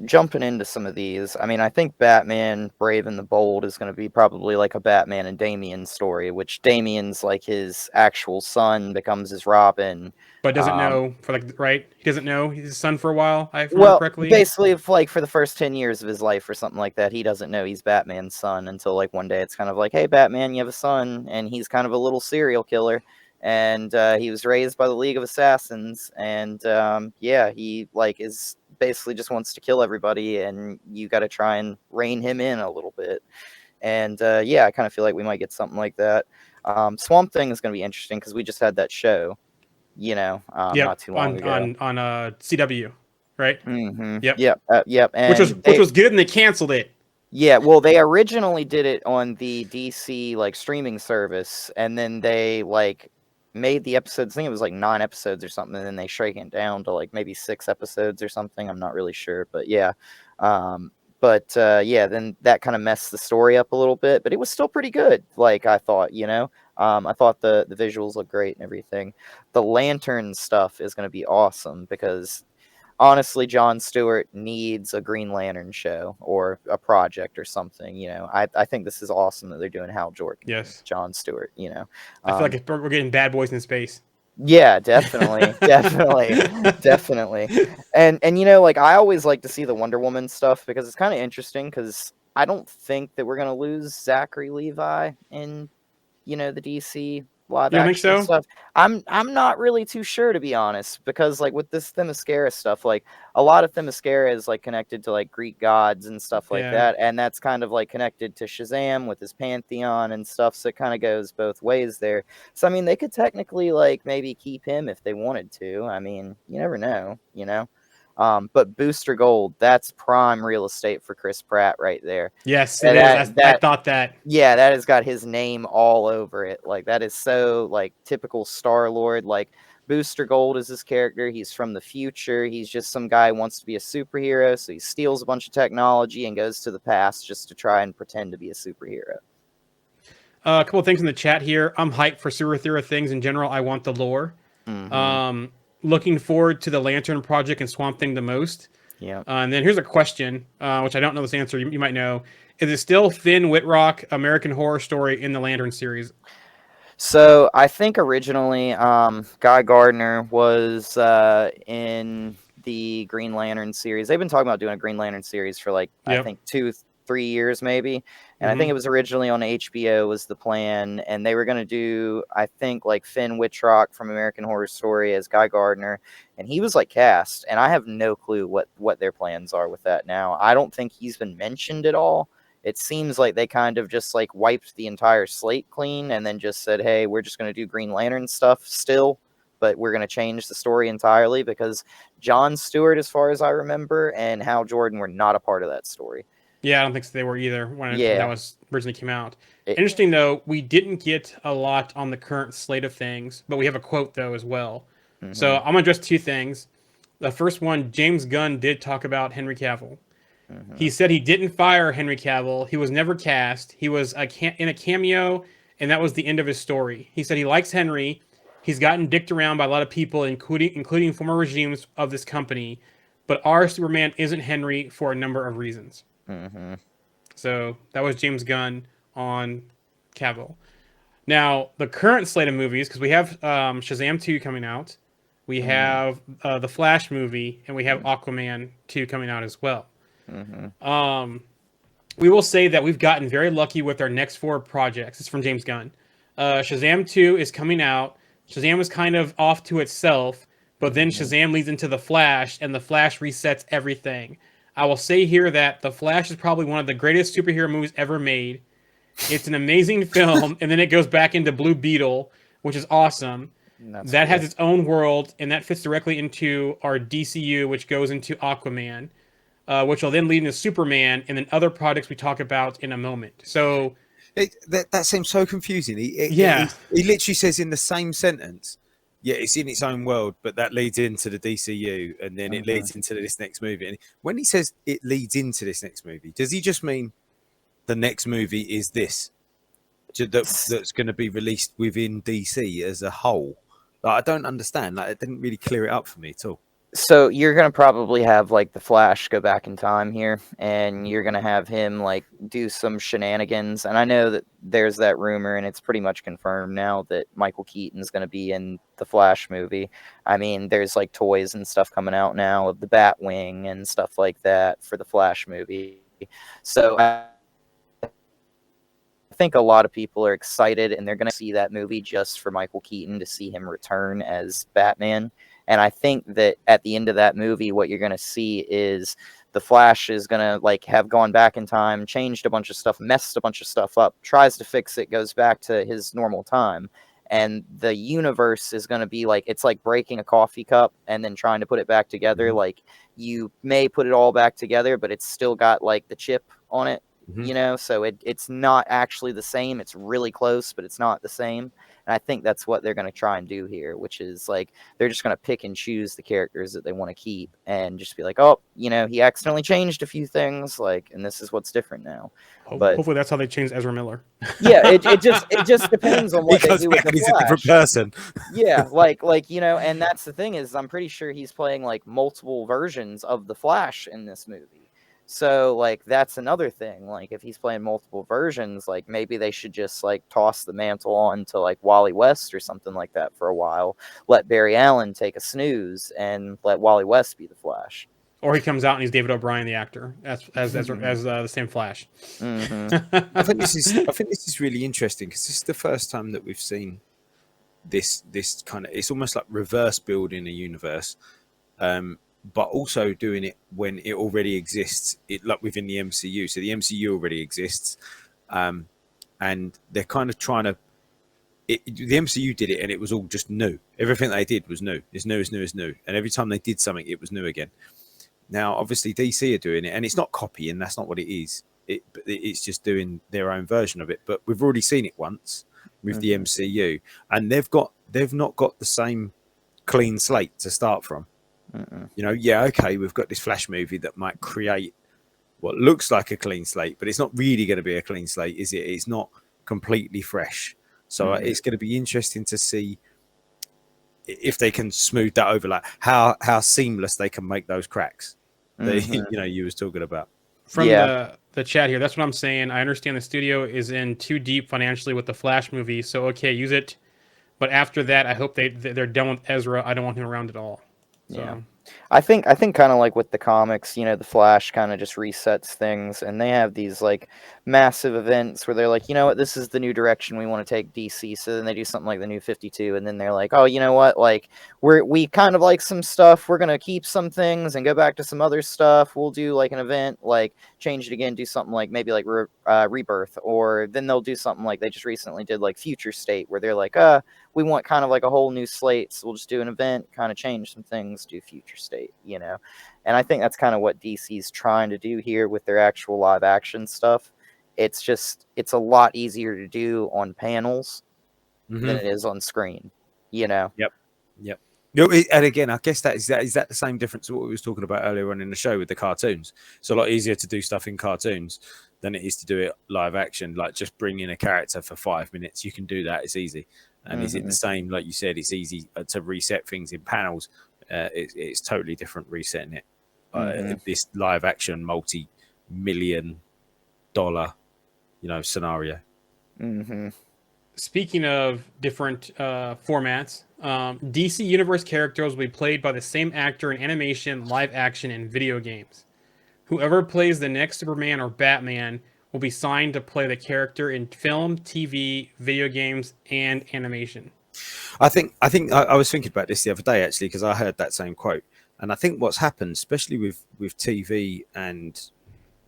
Speaker 5: jumping into some of these, I mean, I think Batman Brave and the Bold is going to be probably like a Batman and Damian story, which Damian's like his actual son becomes his Robin.
Speaker 4: But doesn't know right? He doesn't know he's his son for a while, if I remember correctly.
Speaker 5: Basically, for the first 10 years of his life or something like that, he doesn't know he's Batman's son until like one day it's kind of like, hey, Batman, you have a son, and he's kind of a little serial killer. And he was raised by the League of Assassins, and he is basically just wants to kill everybody, and you got to try and rein him in a little bit. And I kind of feel like we might get something like that. Swamp Thing is going to be interesting because we just had that show, not too long ago
Speaker 4: on CW, right?
Speaker 5: Mm-hmm.
Speaker 4: Yep.
Speaker 5: And
Speaker 4: which was good, and they canceled it.
Speaker 5: Yeah, well, they originally did it on the DC streaming service, and then they made the episodes. I think it was 9 episodes or something, and then they shrank it down to maybe 6 episodes or something. I'm not really sure, but yeah. Then that kind of messed the story up a little bit, but it was still pretty good. I thought, I thought the visuals looked great and everything. The Lantern stuff is going to be awesome because honestly, Jon Stewart needs a Green Lantern show or a project or something. I think this is awesome that they're doing Hal Jordan.
Speaker 4: Yes,
Speaker 5: Jon Stewart.
Speaker 4: I feel like we're getting Bad Boys in space.
Speaker 5: Yeah, definitely, definitely. And I always like to see the Wonder Woman stuff because it's kind of interesting because I don't think that we're gonna lose Zachary Levi in the DC live action stuff. I'm not really too sure, to be honest, because with this Themyscira stuff, a lot of Themyscira is connected to Greek gods and stuff like that, and that's kind of connected to Shazam with his pantheon and stuff, so it kind of goes both ways there. So I mean, they could technically maybe keep him if they wanted to. I mean, you never know, but Booster Gold, that's prime real estate for Chris Pratt right there.
Speaker 4: Yes, it is. I thought that.
Speaker 5: Yeah, that has got his name all over it. That is so typical Star-Lord. Booster Gold is his character. He's from the future. He's just some guy who wants to be a superhero, so he steals a bunch of technology and goes to the past just to try and pretend to be a superhero.
Speaker 4: A couple of things in the chat here. I'm hyped for superhero things in general. I want the lore. Mm-hmm. Looking forward to the Lantern Project and Swamp Thing the most.
Speaker 5: Yeah.
Speaker 4: And then here's a question, which I don't know this answer. You might know. Is it still Finn Wittrock, American Horror Story in the Lantern series?
Speaker 5: So I think originally Guy Gardner was in the Green Lantern series. They've been talking about doing a Green Lantern series for I think 2-3 years maybe. And I think it was originally on HBO was the plan. And they were going to do, I think, Finn Wittrock from American Horror Story as Guy Gardner. And he was cast. And I have no clue what their plans are with that now. I don't think he's been mentioned at all. It seems like they kind of just wiped the entire slate clean and then just said, hey, we're just going to do Green Lantern stuff still, but we're going to change the story entirely because Jon Stewart, as far as I remember, and Hal Jordan were not a part of that story.
Speaker 4: Yeah, I don't think they were either when that was originally came out. Interesting, though, we didn't get a lot on the current slate of things, but we have a quote, though, as well. Mm-hmm. So I'm going to address 2 things. The first one, James Gunn did talk about Henry Cavill. Mm-hmm. He said he didn't fire Henry Cavill. He was never cast. He was in a cameo, and that was the end of his story. He said he likes Henry. He's gotten dicked around by a lot of people, including former regimes of this company, but our Superman isn't Henry for a number of reasons.
Speaker 5: Mm-hmm.
Speaker 4: So that was James Gunn on Cavill. Now, the current slate of movies, because we have Shazam 2 coming out, we have the Flash movie, and we have Aquaman 2 coming out as well. Mm-hmm. We will say that we've gotten very lucky with our next 4 projects. It's from James Gunn. Shazam 2 is coming out. Shazam is kind of off to itself, but then Shazam leads into the Flash, and the Flash resets everything. I will say here that The Flash is probably one of the greatest superhero movies ever made, It's an amazing film, and then it goes back into Blue Beetle, which is awesome.
Speaker 5: That's
Speaker 4: That
Speaker 5: cool.
Speaker 4: has its own world, and that fits directly into our DCU, which goes into Aquaman, which will then lead into Superman, and then other projects we talk about in a moment. So
Speaker 3: That seems so confusing.
Speaker 4: Yeah.
Speaker 3: He literally says in the same sentence, yeah, it's in its own world, but that leads into the DCU, and then it leads into this next movie. And when he says it leads into this next movie, does he just mean the next movie is this that's going to be released within DC as a whole? Like, I don't understand. Like, it didn't really clear it up for me at all.
Speaker 5: So you're gonna probably have like the Flash go back in time here, and you're gonna have him like do some shenanigans. And I know that there's that rumor, and it's pretty much confirmed now that Michael Keaton's gonna be in the Flash movie. I mean, there's like toys and stuff coming out now of the Batwing and stuff like that for the Flash movie. So I think a lot of people are excited, and they're gonna see that movie just for Michael Keaton to see him return as Batman. And I think that at the end of that movie, what you're going to see is the Flash is going to like have gone back in time, changed a bunch of stuff, messed a bunch of stuff up, tries to fix it, goes back to his normal time. And the universe is going to be like, it's like breaking a coffee cup and then trying to put it back together. Like you may put it all back together, but it's still got like the chip on it, you know? So it's not actually the same. It's really close, but it's not the same. And I think that's what they're going to try and do here, which is like they're just going to pick and choose the characters that they want to keep and just be like, oh, you know, he accidentally changed a few things, like, and this is what's different now. But
Speaker 4: hopefully that's how they change Ezra Miller.
Speaker 5: yeah, it just depends on what they do with the
Speaker 3: He's
Speaker 5: Flash.
Speaker 3: a different person.
Speaker 5: Yeah, like you know, and that's the thing is I'm pretty sure he's playing like multiple versions of the Flash in this movie. So like that's another thing. Like if he's playing multiple versions, like maybe they should just like toss the mantle on to like Wally West or something like that for a while. Let Barry Allen take a snooze and let Wally West be the Flash.
Speaker 4: Or he comes out and he's David O'Brien, the actor, as the same Flash.
Speaker 3: I think this is really interesting because this is the first time that we've seen this kind of, it's almost like reverse building a universe, but also doing it when it already exists, it like within the MCU. So the MCU already exists, and they're kind of trying to. The MCU did it, and it was all just new. Everything they did was new. It's new, it's new, it's new. And every time they did something, it was new again. Now, obviously, DC are doing it, and it's not copying. That's not what it is. It's just doing their own version of it. But we've already seen it once with the MCU, and they've not got the same clean slate to start from. You know, yeah, okay, we've got this Flash movie that might create what looks like a clean slate, but it's not really going to be a clean slate, is it? It's not completely fresh. So it's going to be interesting to see if they can smooth that over, like how seamless they can make those cracks that you know you was talking about.
Speaker 4: From the chat here, that's what I'm saying. I understand the studio is in too deep financially with the Flash movie, so okay, use it. But after that, I hope they're done with Ezra. I don't want him around at all. So.
Speaker 5: Yeah. I think kind of like with the comics, you know, the Flash kind of just resets things, and they have these like massive events where they're like, you know what, this is the new direction we want to take DC. So then they do something like the New 52, and then they're like, oh, you know what, like we kind of like some stuff, we're gonna keep some things and go back to some other stuff. We'll do like an event, like change it again, do something like maybe like Rebirth, or then they'll do something like they just recently did like Future State, where they're like, we want kind of like a whole new slate, so we'll just do an event, kind of change some things, do Future State, you know. And I think that's kind of what DC's trying to do here with their actual live action stuff. It's a lot easier to do on panels than it is on screen, you know.
Speaker 3: Yep. No, and again, I guess is that the same difference to what we was talking about earlier on in the show with the cartoons. It's a lot easier to do stuff in cartoons than it is to do it live action. Like just bring in a character for 5 minutes, you can do that. It's easy. And is it the same? Like you said, it's easy to reset things in panels. It's totally different resetting it. This live action multi-million-dollar, you know, scenario.
Speaker 4: Speaking of different formats, DC Universe characters will be played by the same actor in animation, live action, and video games. Whoever plays the next Superman or Batman will be signed to play the character in film, TV, video games, and animation.
Speaker 3: I think I was thinking about this the other day actually, because I heard that same quote, and I think what's happened, especially with TV and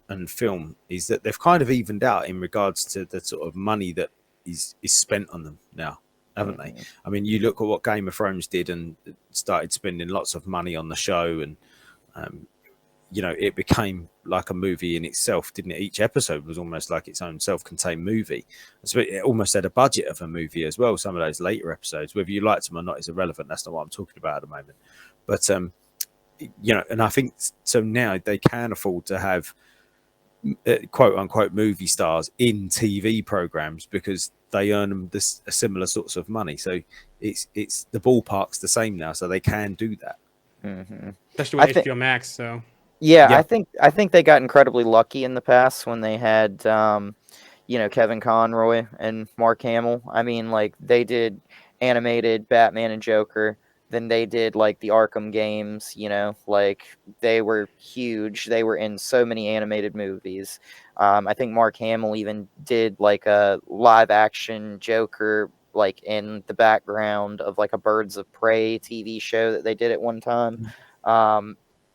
Speaker 3: and film is that they've kind of evened out in regards to the sort of money that is spent on them now, haven't they? I mean, you look at what Game of Thrones did and started spending lots of money on the show, and it became like a movie in itself, didn't it? Each episode was almost like its own self-contained movie. So it almost had a budget of a movie as well. Some of those later episodes, whether you liked them or not, is irrelevant. That's not what I'm talking about at the moment. But and I think so now they can afford to have quote unquote movie stars in TV programs because they earn them similar sorts of money. So it's the ballpark's the same now, so they can do that.
Speaker 4: Especially with HBO Max. So
Speaker 5: yeah, I think they got incredibly lucky in the past when they had Kevin Conroy and Mark Hamill. I mean, like they did animated Batman and Joker. Then they did like the Arkham games, like they were huge. They were in so many animated movies. I think Mark Hamill even did like a live action Joker, like in the background of like a Birds of Prey TV show that they did at one time.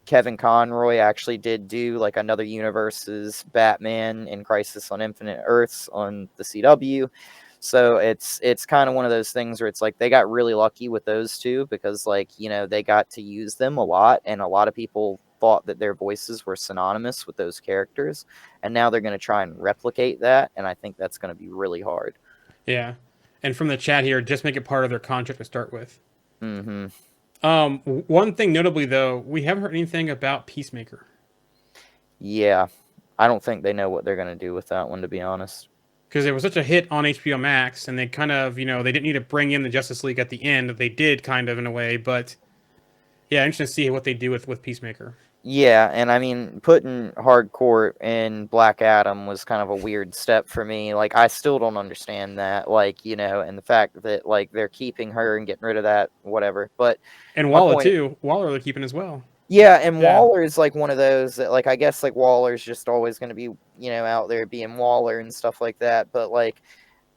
Speaker 5: Kevin Conroy actually did do like another universe's Batman in Crisis on Infinite Earths on the CW. So it's kind of one of those things where it's like they got really lucky with those two because like, they got to use them a lot, and a lot of people thought that their voices were synonymous with those characters, and now they're going to try and replicate that, and I think that's going to be really hard.
Speaker 4: Yeah. And from the chat here, just make it part of their contract to start with. One thing notably though, we haven't heard anything about Peacemaker.
Speaker 5: Yeah. I don't think they know what they're going to do with that one, to be honest.
Speaker 4: Because it was such a hit on HBO Max, and they kind of, they didn't need to bring in the Justice League at the end. They did kind of in a way, but yeah, interesting to see what they do with Peacemaker.
Speaker 5: Yeah, and I mean, putting Hardcore in Black Adam was kind of a weird step for me. Like, I still don't understand that, like, and the fact that, like, they're keeping her and getting rid of that, whatever. But
Speaker 4: and Waller, too. Waller they're keeping as well.
Speaker 5: Yeah, and Waller's like one of those that, like, I guess like Waller's just always going to be, out there being Waller and stuff like that. But like,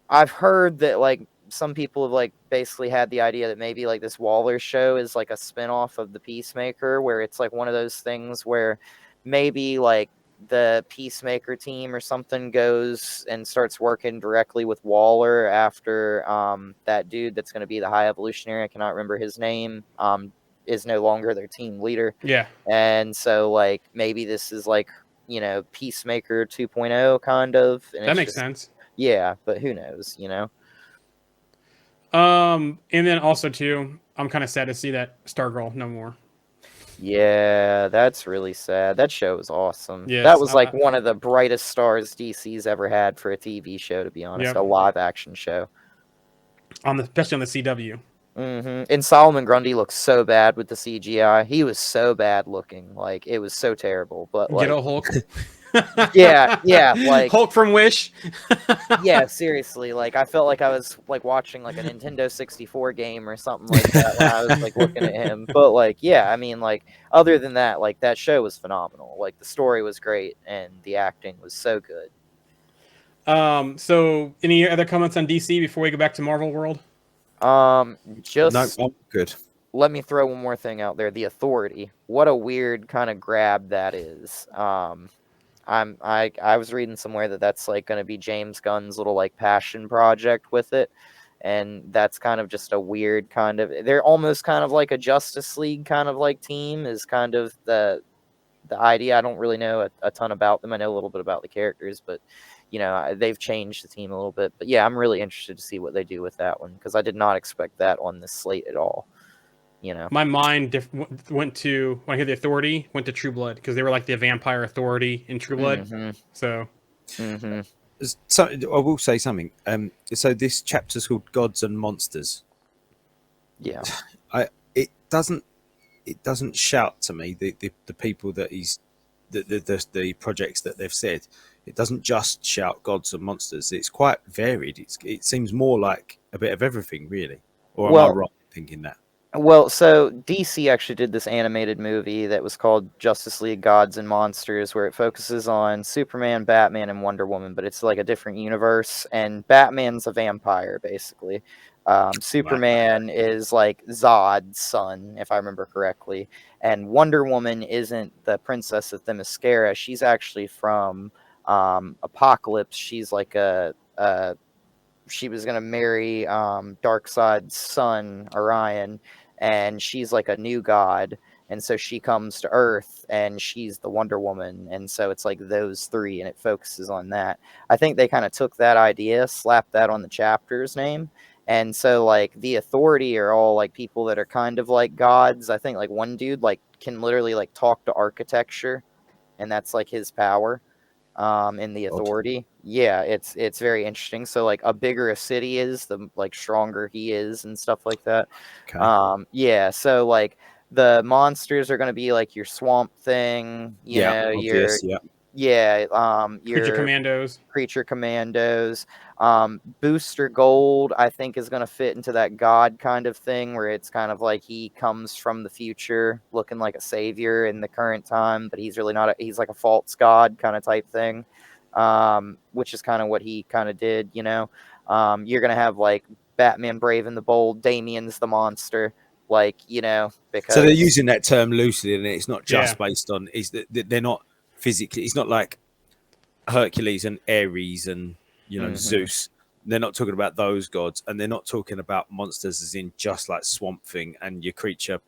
Speaker 5: I've heard that like some people have like basically had the idea that maybe like this Waller show is like a spinoff of the Peacemaker, where it's like one of those things where maybe like the Peacemaker team or something goes and starts working directly with Waller after that dude that's going to be the High Evolutionary, I cannot remember his name, is no longer their team leader.
Speaker 4: Yeah.
Speaker 5: And so like maybe this is like, Peacemaker 2.0 kind of. And
Speaker 4: that makes sense.
Speaker 5: Yeah, but who knows,
Speaker 4: And then also too, I'm kind of sad to see that Stargirl no more.
Speaker 5: Yeah, that's really sad. That show was awesome.
Speaker 4: Yes,
Speaker 5: that was like one of the brightest stars DC's ever had for a TV show, to be honest. A live action show.
Speaker 4: Especially on the CW.
Speaker 5: And Solomon Grundy looks so bad with the CGI. He was so bad looking. Like, it was so terrible. But like,
Speaker 4: get a Hulk.
Speaker 5: yeah, like
Speaker 4: Hulk from Wish.
Speaker 5: Yeah, seriously. Like, I felt like I was like watching like a Nintendo 64 game or something like that when I was like looking at him. But like, yeah, I mean, like, other than that, like, that show was phenomenal. Like, the story was great and the acting was so good.
Speaker 4: So any other comments on DC before we go back to Marvel World?
Speaker 5: Just
Speaker 3: no, good.
Speaker 5: Let me throw one more thing out there. The Authority. What a weird kind of grab that is. I was reading somewhere that that's like going to be James Gunn's little like passion project with it, and that's kind of just a weird kind of. They're almost kind of like a Justice League kind of like team is kind of the idea. I don't really know a ton about them. I know a little bit about the characters, but they've changed the team a little bit. But yeah, I'm really interested to see what they do with that one because I did not expect that on this slate at all.
Speaker 4: My mind went to, when I hear the Authority, went to True Blood because they were like the vampire authority in True Blood. So
Speaker 3: I will say something. So this chapter's called Gods and Monsters.
Speaker 5: Yeah,
Speaker 3: it doesn't shout to me the people that he's the projects that they've said. It doesn't just shout gods and monsters. It's quite varied. It seems more like a bit of everything, really. Or am I wrong thinking that?
Speaker 5: Well, so DC actually did this animated movie that was called Justice League Gods and Monsters, where it focuses on Superman, Batman, and Wonder Woman, but it's like a different universe, and Batman's a vampire, basically. Superman is like Zod's son, if I remember correctly, and Wonder Woman isn't the princess of Themyscira. She's actually from Apocalypse. She's like she was gonna marry Darkseid's son Orion, and she's like a new god, and so she comes to Earth, and she's the Wonder Woman, and so it's like those three, and it focuses on that. I think they kind of took that idea, slapped that on the chapter's name, and so like the Authority are all like people that are kind of like gods. I think like one dude like can literally like talk to architecture, and that's like his power in the Authority. Yeah, it's very interesting. So like a bigger a city is, the like stronger he is and stuff like that.
Speaker 3: Okay.
Speaker 5: Yeah, so like the monsters are going to be like your Swamp Thing, you know, your
Speaker 3: obvious, yeah.
Speaker 4: Creature
Speaker 5: your
Speaker 4: Commandos.
Speaker 5: Creature Commandos. Booster Gold, I think, is going to fit into that god kind of thing, where it's kind of like he comes from the future looking like a savior in the current time, but he's really not. He's like a false god kind of type thing, which is kind of what he kind of did, you know. You're going to have like Batman Brave and the Bold, Damien's the monster, like, you know, because...
Speaker 3: So they're using that term loosely, and it's not just
Speaker 4: Yeah.
Speaker 3: based on... They're not physically... It's not like Hercules and Ares and, you know, Zeus. They're not talking about those gods, and they're not talking about monsters as in just like Swamp Thing and your creature,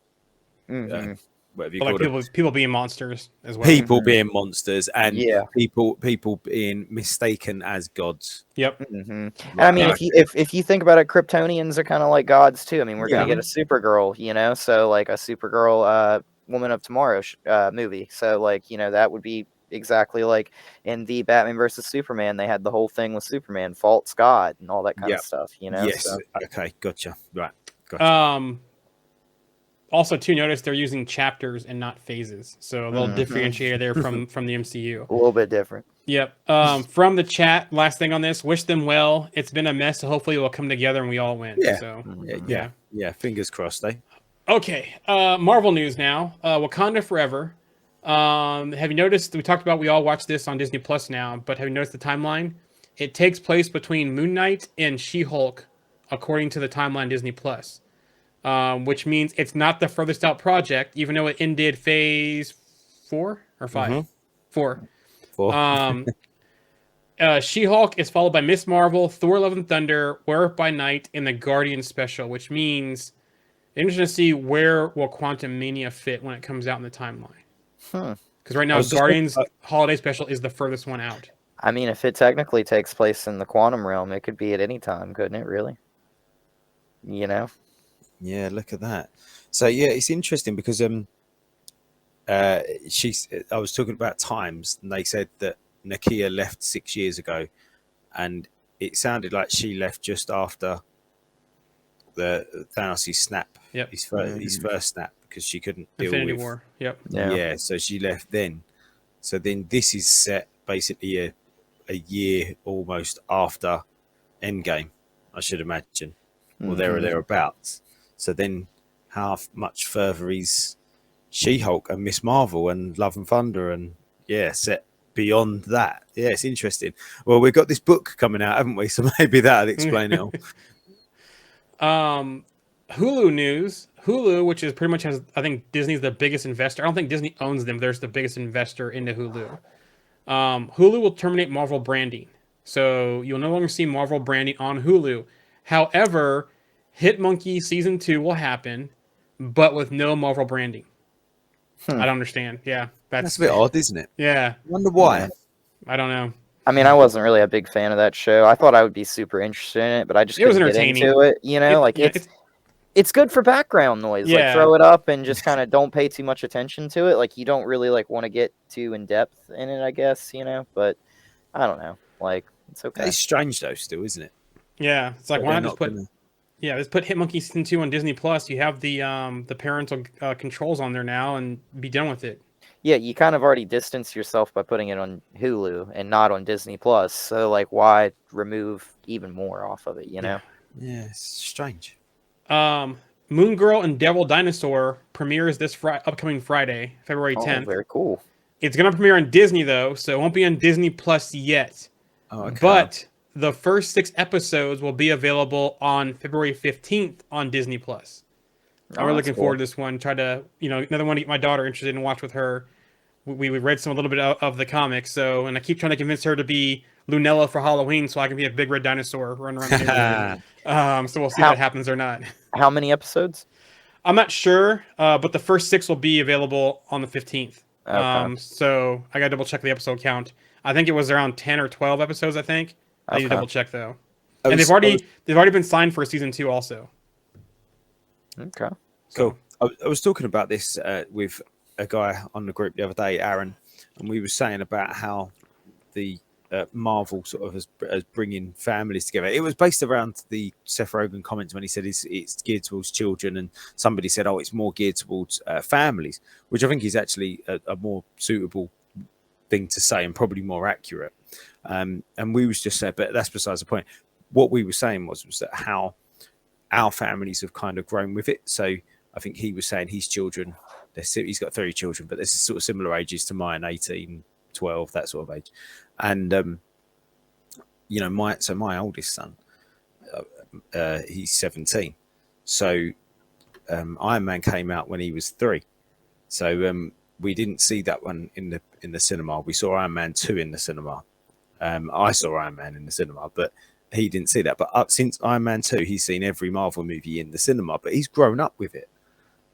Speaker 3: whatever you
Speaker 4: But
Speaker 3: call
Speaker 4: like people being monsters as well.
Speaker 3: people being monsters and
Speaker 5: Yeah.
Speaker 3: people being mistaken as gods.
Speaker 4: Yep.
Speaker 5: And I mean,
Speaker 3: Like,
Speaker 5: if you think about it, Kryptonians are kind of like gods too. I mean, we're
Speaker 3: Yeah.
Speaker 5: gonna get a Supergirl, you know, so like a Supergirl, Woman of Tomorrow movie. So like, you know, that would be exactly like in the Batman versus Superman. They had the whole thing with Superman, false god, and all that kind
Speaker 3: Yep.
Speaker 5: of stuff. You know.
Speaker 3: yes.
Speaker 5: So,
Speaker 3: Okay. Gotcha. Right. Gotcha.
Speaker 4: Also, too, notice they're using chapters and not phases, so a little differentiator there from the MCU.
Speaker 5: a little bit different.
Speaker 4: Yep. From the chat, last thing on this, wish them well. It's been a mess, so hopefully it will come together and we all win.
Speaker 3: Yeah.
Speaker 4: So
Speaker 3: Yeah. Fingers crossed, eh?
Speaker 4: Okay. Marvel news now. Wakanda Forever. Have you noticed? We talked about we all watch this on Disney Plus now, but have you noticed the timeline? It takes place between Moon Knight and She-Hulk, according to the timeline Disney Plus. Which means it's not the furthest out project, even though it ended phase 4 or 5. 4. She-Hulk is followed by Miss Marvel, Thor: Love and Thunder, Werewolf by Night, and the Guardians special, which means interesting to see where will Quantum Mania fit when it comes out in the timeline. Because right now, Guardians Holiday Special is the furthest one out.
Speaker 5: I mean, if it technically takes place in the quantum realm, it could be at any time, couldn't it? Really? You know.
Speaker 3: Yeah, look at that. So yeah, it's interesting because I was talking about times, and they said that Nakia left 6 years ago, and it sounded like she left just after the Thanos' snap.
Speaker 4: Yep.
Speaker 3: His first snap, because she couldn't deal
Speaker 4: Infinity
Speaker 3: with
Speaker 4: War. Yep.
Speaker 3: Yeah, so she left then. So then this is set basically a year almost after Endgame, I should imagine, or there or thereabouts. So then how much further is She-Hulk and Miss Marvel and Love and Thunder and set beyond that? Yeah, it's interesting. Well, we've got this book coming out, haven't we? So maybe that'll explain it all.
Speaker 4: Hulu news. Hulu, which is pretty much I think Disney's the biggest investor. I don't think Disney owns them. They're the biggest investor into Hulu. Hulu will terminate Marvel branding. So you'll no longer see Marvel branding on Hulu. However, Hitmonkey Season 2 will happen, but with no Marvel branding. I don't understand. Yeah.
Speaker 3: That's a bit odd, isn't it?
Speaker 4: Yeah.
Speaker 3: I wonder why.
Speaker 4: I don't know.
Speaker 5: I mean, I wasn't really a big fan of that show. I thought I would be super interested in it, but I just couldn't get into it. You know, it's good for background noise.
Speaker 4: Yeah.
Speaker 5: Like, throw it up and just kind of don't pay too much attention to it. Like, you don't really like want to get too in depth in it, I guess. You know, but I don't know. Like, it's okay.
Speaker 3: It's strange though, still, isn't it?
Speaker 4: Yeah, it's like
Speaker 3: But
Speaker 4: why
Speaker 3: they're
Speaker 4: not just
Speaker 3: not
Speaker 4: put
Speaker 3: gonna-
Speaker 4: let's put Hitmonkey Season 2 on Disney Plus. You have the parental controls on there now, and be done with it.
Speaker 5: Yeah, you kind of already distanced yourself by putting it on Hulu and not on Disney Plus. So, like, why remove even more off of it, you know?
Speaker 3: Yeah, it's strange.
Speaker 4: Moon Girl and Devil Dinosaur premieres this upcoming Friday, February 10th.
Speaker 5: Oh, very cool.
Speaker 4: It's going to premiere on Disney, though, so it won't be on Disney Plus yet.
Speaker 3: Oh, okay.
Speaker 4: But the first 6 episodes will be available on February 15th on Disney Plus. I'm really
Speaker 5: that's
Speaker 4: looking
Speaker 5: cool.
Speaker 4: forward to this one. Try to, another one to get my daughter interested and watch with her. We read a little bit of the comics, and I keep trying to convince her to be Lunella for Halloween so I can be a big red dinosaur running around the neighborhood. So we'll see if that happens or not.
Speaker 5: How many episodes?
Speaker 4: I'm not sure, but the first 6 will be available on the 15th.
Speaker 5: Okay.
Speaker 4: So I got to double check the episode count. I think it was around 10 or 12 episodes. I think I need to double check though. And they've already been signed for season 2 also.
Speaker 5: Okay.
Speaker 3: Cool. I was talking about this with a guy on the group the other day, Aaron, and we were saying about how the Marvel sort of as bringing families together. It was based around the Seth Rogen comments when he said it's geared towards children, and somebody said, "Oh, it's more geared towards families," which I think is actually a more suitable thing to say and probably more accurate. And we was just said, but that's besides the point. What we were saying was that how our families have kind of grown with it. So I think he was saying his children, he's got 3 children, but this is sort of similar ages to mine, 18, 12, that sort of age. And, my oldest son, he's 17. So Iron Man came out when he was 3. So we didn't see that one in the cinema. We saw Iron Man 2 in the cinema. I saw Iron Man in the cinema, but he didn't see that. But since Iron Man 2, he's seen every Marvel movie in the cinema, but he's grown up with it.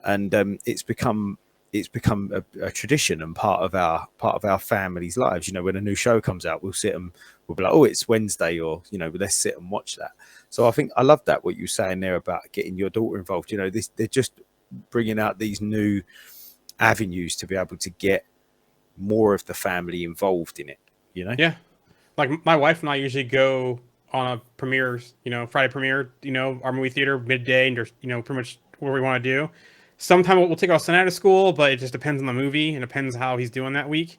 Speaker 3: And it's become a tradition and part of our family's lives. When a new show comes out, we'll sit and we'll be like, oh, it's Wednesday, or let's sit and watch that. So I think I love that what you were saying there about getting your daughter involved. They're just bringing out these new avenues to be able to get more of the family involved in it.
Speaker 4: Yeah, like my wife and I usually go on a premieres, Friday premiere, our movie theater midday, and just pretty much what we want to do. Sometimes we'll take our son out of school, but it just depends on the movie and depends how he's doing that week.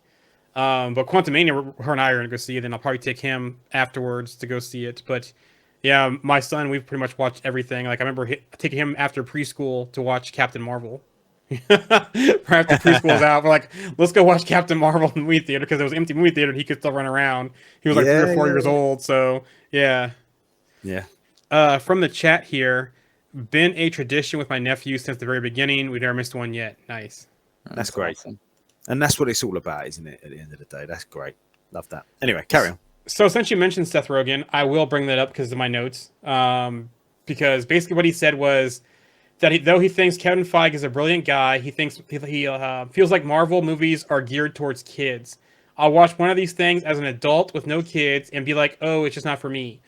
Speaker 4: But Quantumania, her and I are going to go see it, and I'll probably take him afterwards to go see it. But yeah, my son, we've pretty much watched everything. Like I remember taking him after preschool to watch Captain Marvel. Right after preschool's out, we're like, let's go watch Captain Marvel in the movie theater because it was an empty movie theater and he could still run around. He was like 3 or 4 years old, so yeah. From the chat here, been a tradition with my nephew since the very beginning. We've never missed one yet. Nice.
Speaker 3: That's great. Awesome. And that's what it's all about, isn't it? At the end of the day, that's great. Love that. Anyway, carry on.
Speaker 4: So since you mentioned Seth Rogen, I will bring that up because of my notes. Because basically what he said was that though he thinks Kevin Feige is a brilliant guy, he thinks he feels like Marvel movies are geared towards kids. I'll watch one of these things as an adult with no kids and be like, oh, it's just not for me.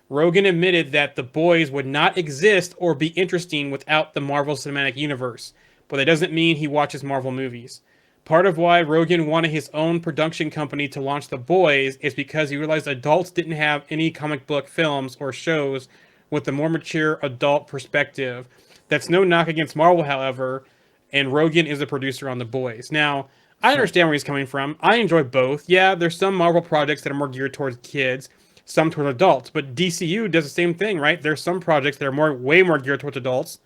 Speaker 4: Rogen admitted that The Boys would not exist or be interesting without the Marvel Cinematic Universe, but that doesn't mean he watches Marvel movies. Part of why Rogen wanted his own production company to launch The Boys is because he realized adults didn't have any comic book films or shows with a more mature adult perspective. That's no knock against Marvel, however, and Rogen is a producer on The Boys. Now, I understand where he's coming from. I enjoy both. Yeah, there's some Marvel projects that are more geared towards kids, some towards adults, but DCU does the same thing, right? There's some projects that are way more geared towards adults,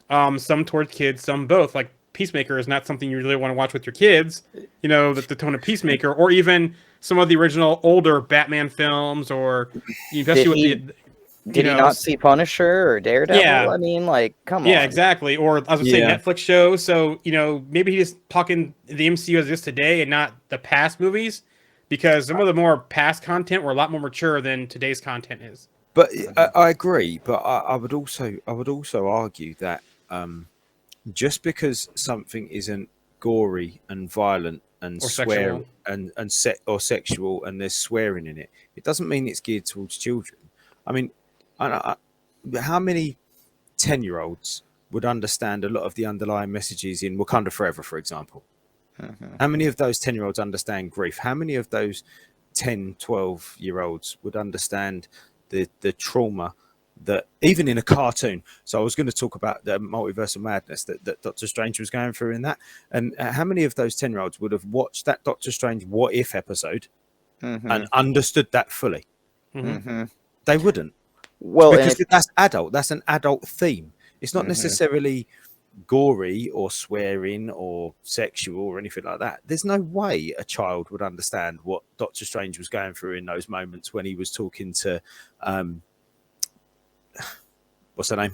Speaker 4: some towards kids, some both. Like Peacemaker is not something you really want to watch with your kids, the tone of Peacemaker, or even some of the original older Batman films, or especially
Speaker 5: Did he not see Punisher or Daredevil? Yeah. I mean, come on.
Speaker 4: Yeah, exactly. Or I was say Netflix shows. So, maybe he's talking the MCU as it is today and not the past movies, because some of the more past content were a lot more mature than today's content is.
Speaker 3: But I agree. But I would also argue that just because something isn't gory and violent and swear and sexual and there's swearing in it, it doesn't mean it's geared towards children. I mean, how many 10-year-olds would understand a lot of the underlying messages in Wakanda Forever, for example? How many of those 10-year-olds understand grief? How many of those 10, 12-year-olds would understand the trauma that even in a cartoon? So I was going to talk about the multiverse of madness that Doctor Strange was going through in that. And how many of those 10-year-olds would have watched that Doctor Strange What If episode and understood that fully? They wouldn't. Well, because that's adult. That's an adult theme. It's not necessarily gory or swearing or sexual or anything like that. There's no way a child would understand what Doctor Strange was going through in those moments when he was talking to what's her name?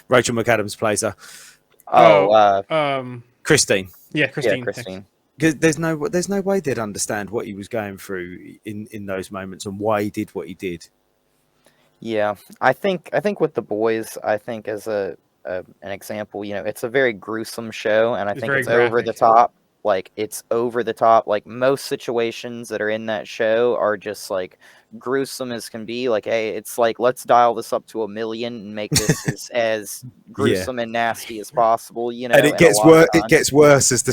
Speaker 3: Rachel McAdams plays her. Christine.
Speaker 4: Yeah, Christine.
Speaker 5: Yeah, Christine.
Speaker 3: Because there's no way they'd understand what he was going through in those moments and why he did what he did.
Speaker 5: Yeah, I think with The Boys, I think as an example, it's a very gruesome show, and I think it's over the top. Like, it's over the top. Like, most situations that are in that show are just like gruesome as can be. Like, hey, it's like, let's dial this up to 1 million and make this as gruesome and nasty as possible. And
Speaker 3: it gets worse. It gets worse as the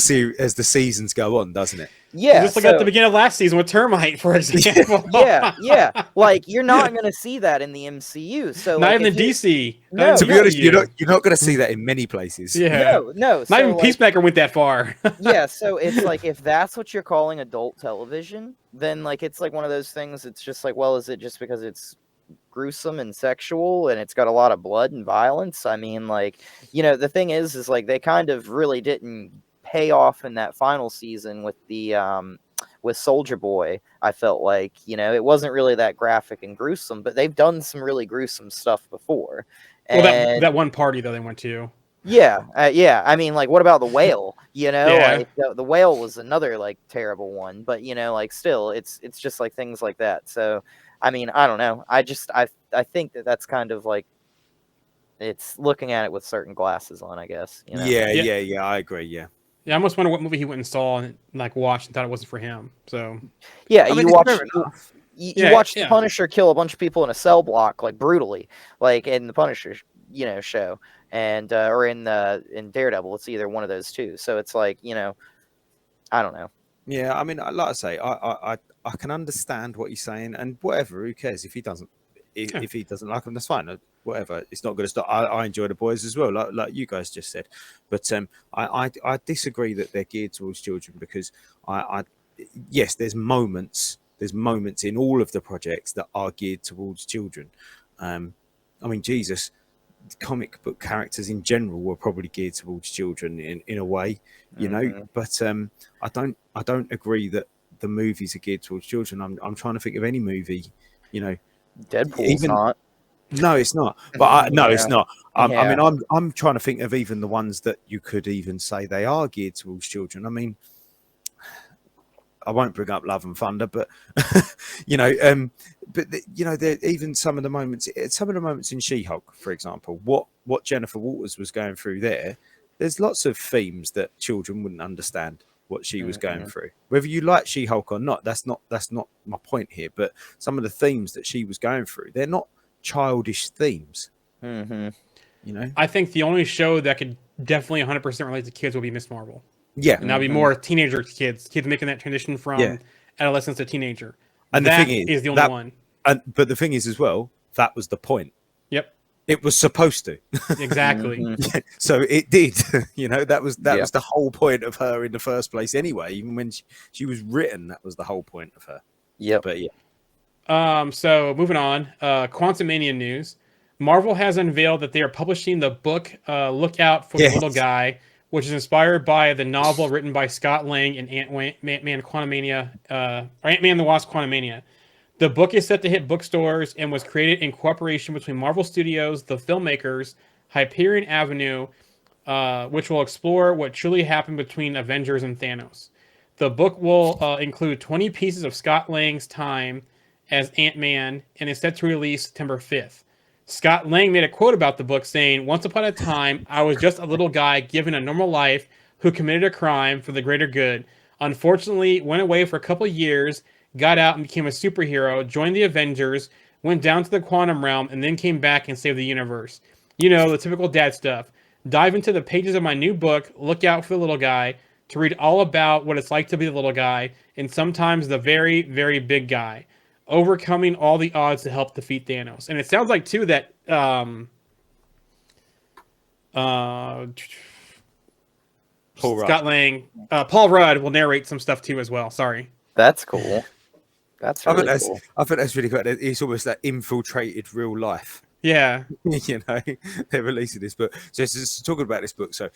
Speaker 3: seasons go on, doesn't it?
Speaker 5: Yeah,
Speaker 4: just like at the beginning of last season with Termite, for example.
Speaker 5: yeah. Like, you're not going to see that in the MCU. So
Speaker 4: not even the DC.
Speaker 5: No,
Speaker 3: to be honest, you're not going to see that in many places.
Speaker 4: Yeah,
Speaker 5: no.
Speaker 4: Not even Peacemaker went that far.
Speaker 5: Yeah, so it's like, if that's what you're calling adult television, then like it's like one of those things. It's just like, well, is it just because it's gruesome and sexual and it's got a lot of blood and violence? I mean, like, the thing is like they kind of really didn't pay off in that final season with the with Soldier Boy. I felt like it wasn't really that graphic and gruesome, but they've done some really gruesome stuff before.
Speaker 4: Well, that one party though they went to.
Speaker 5: Yeah. I mean, like, what about the whale? Like the whale was another like terrible one, but like still, it's just like things like that. So, I mean, I don't know. I think that's kind of like, it's looking at it with certain glasses on, I guess.
Speaker 3: Yeah. I agree. Yeah.
Speaker 4: Yeah, I almost wonder what movie he went and saw and like watched and thought it wasn't for him. So
Speaker 5: yeah,
Speaker 3: I mean,
Speaker 5: you watch the Punisher kill a bunch of people in a cell block, like, brutally, like in the Punisher show, and or in Daredevil. It's either one of those two. So it's like, I don't know.
Speaker 3: Yeah, I mean, like I say, I can understand what he's saying, and whatever. Who cares if he doesn't? If he doesn't like them, that's fine. Whatever. It's not going to stop. I enjoy The Boys as well, like you guys just said. But I disagree that they're geared towards children, because yes, there's moments in all of the projects that are geared towards children. I mean, Jesus, comic book characters in general were probably geared towards children in a way, But I don't agree that the movies are geared towards children. I'm trying to think of any movie,
Speaker 5: Deadpool's not.
Speaker 3: No, it's not. But it's not. I
Speaker 5: Yeah.
Speaker 3: mean, I'm trying to think of even the ones that you could even say they are geared towards children. I mean, I won't bring up Love and Thunder, but even some of the moments in She-Hulk, for example, what Jennifer Walters was going through there. There's lots of themes that children wouldn't understand what she was going through. Whether you like She-Hulk or not, that's not my point here. But some of the themes that she was going through, they're not childish themes.
Speaker 4: I think the only show that could definitely 100% relate to kids will be Miss Marvel.
Speaker 3: Yeah,
Speaker 4: and that'll be more teenager kids making that transition from adolescence to teenager.
Speaker 3: And
Speaker 4: that
Speaker 3: the thing
Speaker 4: is the only one.
Speaker 3: But the thing is as well, that was the point.
Speaker 4: Yep.
Speaker 3: It was supposed to.
Speaker 4: Exactly.
Speaker 3: So it did. That was the whole point of her in the first place anyway. Even when she was written, that was the whole point of her.
Speaker 5: Yeah.
Speaker 3: But yeah.
Speaker 4: So moving on, Quantumania news. Marvel has unveiled that they are publishing the book Look Out for the Little Guy, which is inspired by the novel written by Scott Lang in Ant-Man Quantumania, or Ant-Man and the Wasp Quantumania. The book is set to hit bookstores and was created in cooperation between Marvel Studios, the filmmakers, Hyperion Avenue, which will explore what truly happened between Avengers and Thanos. The book will include 20 pieces of Scott Lang's time as Ant-Man and is set to release September 5th. Scott Lang made a quote about the book saying, "Once upon a time, I was just a little guy given a normal life who committed a crime for the greater good. Unfortunately, went away for a couple years, got out and became a superhero, joined the Avengers, went down to the quantum realm, and then came back and saved the universe. The typical dad stuff. Dive into the pages of my new book, Look Out for the Little Guy, to read all about what it's like to be the little guy, and sometimes the very, very big guy, overcoming all the odds to help defeat Thanos." And it sounds like, too, that Scott Lang, Paul Rudd will narrate some stuff, too, as well. Sorry.
Speaker 5: That's cool. That's really cool.
Speaker 3: I think that's really good. He's almost that infiltrated real life.
Speaker 4: Yeah.
Speaker 3: You know, they're releasing this book. So just talking about this book. So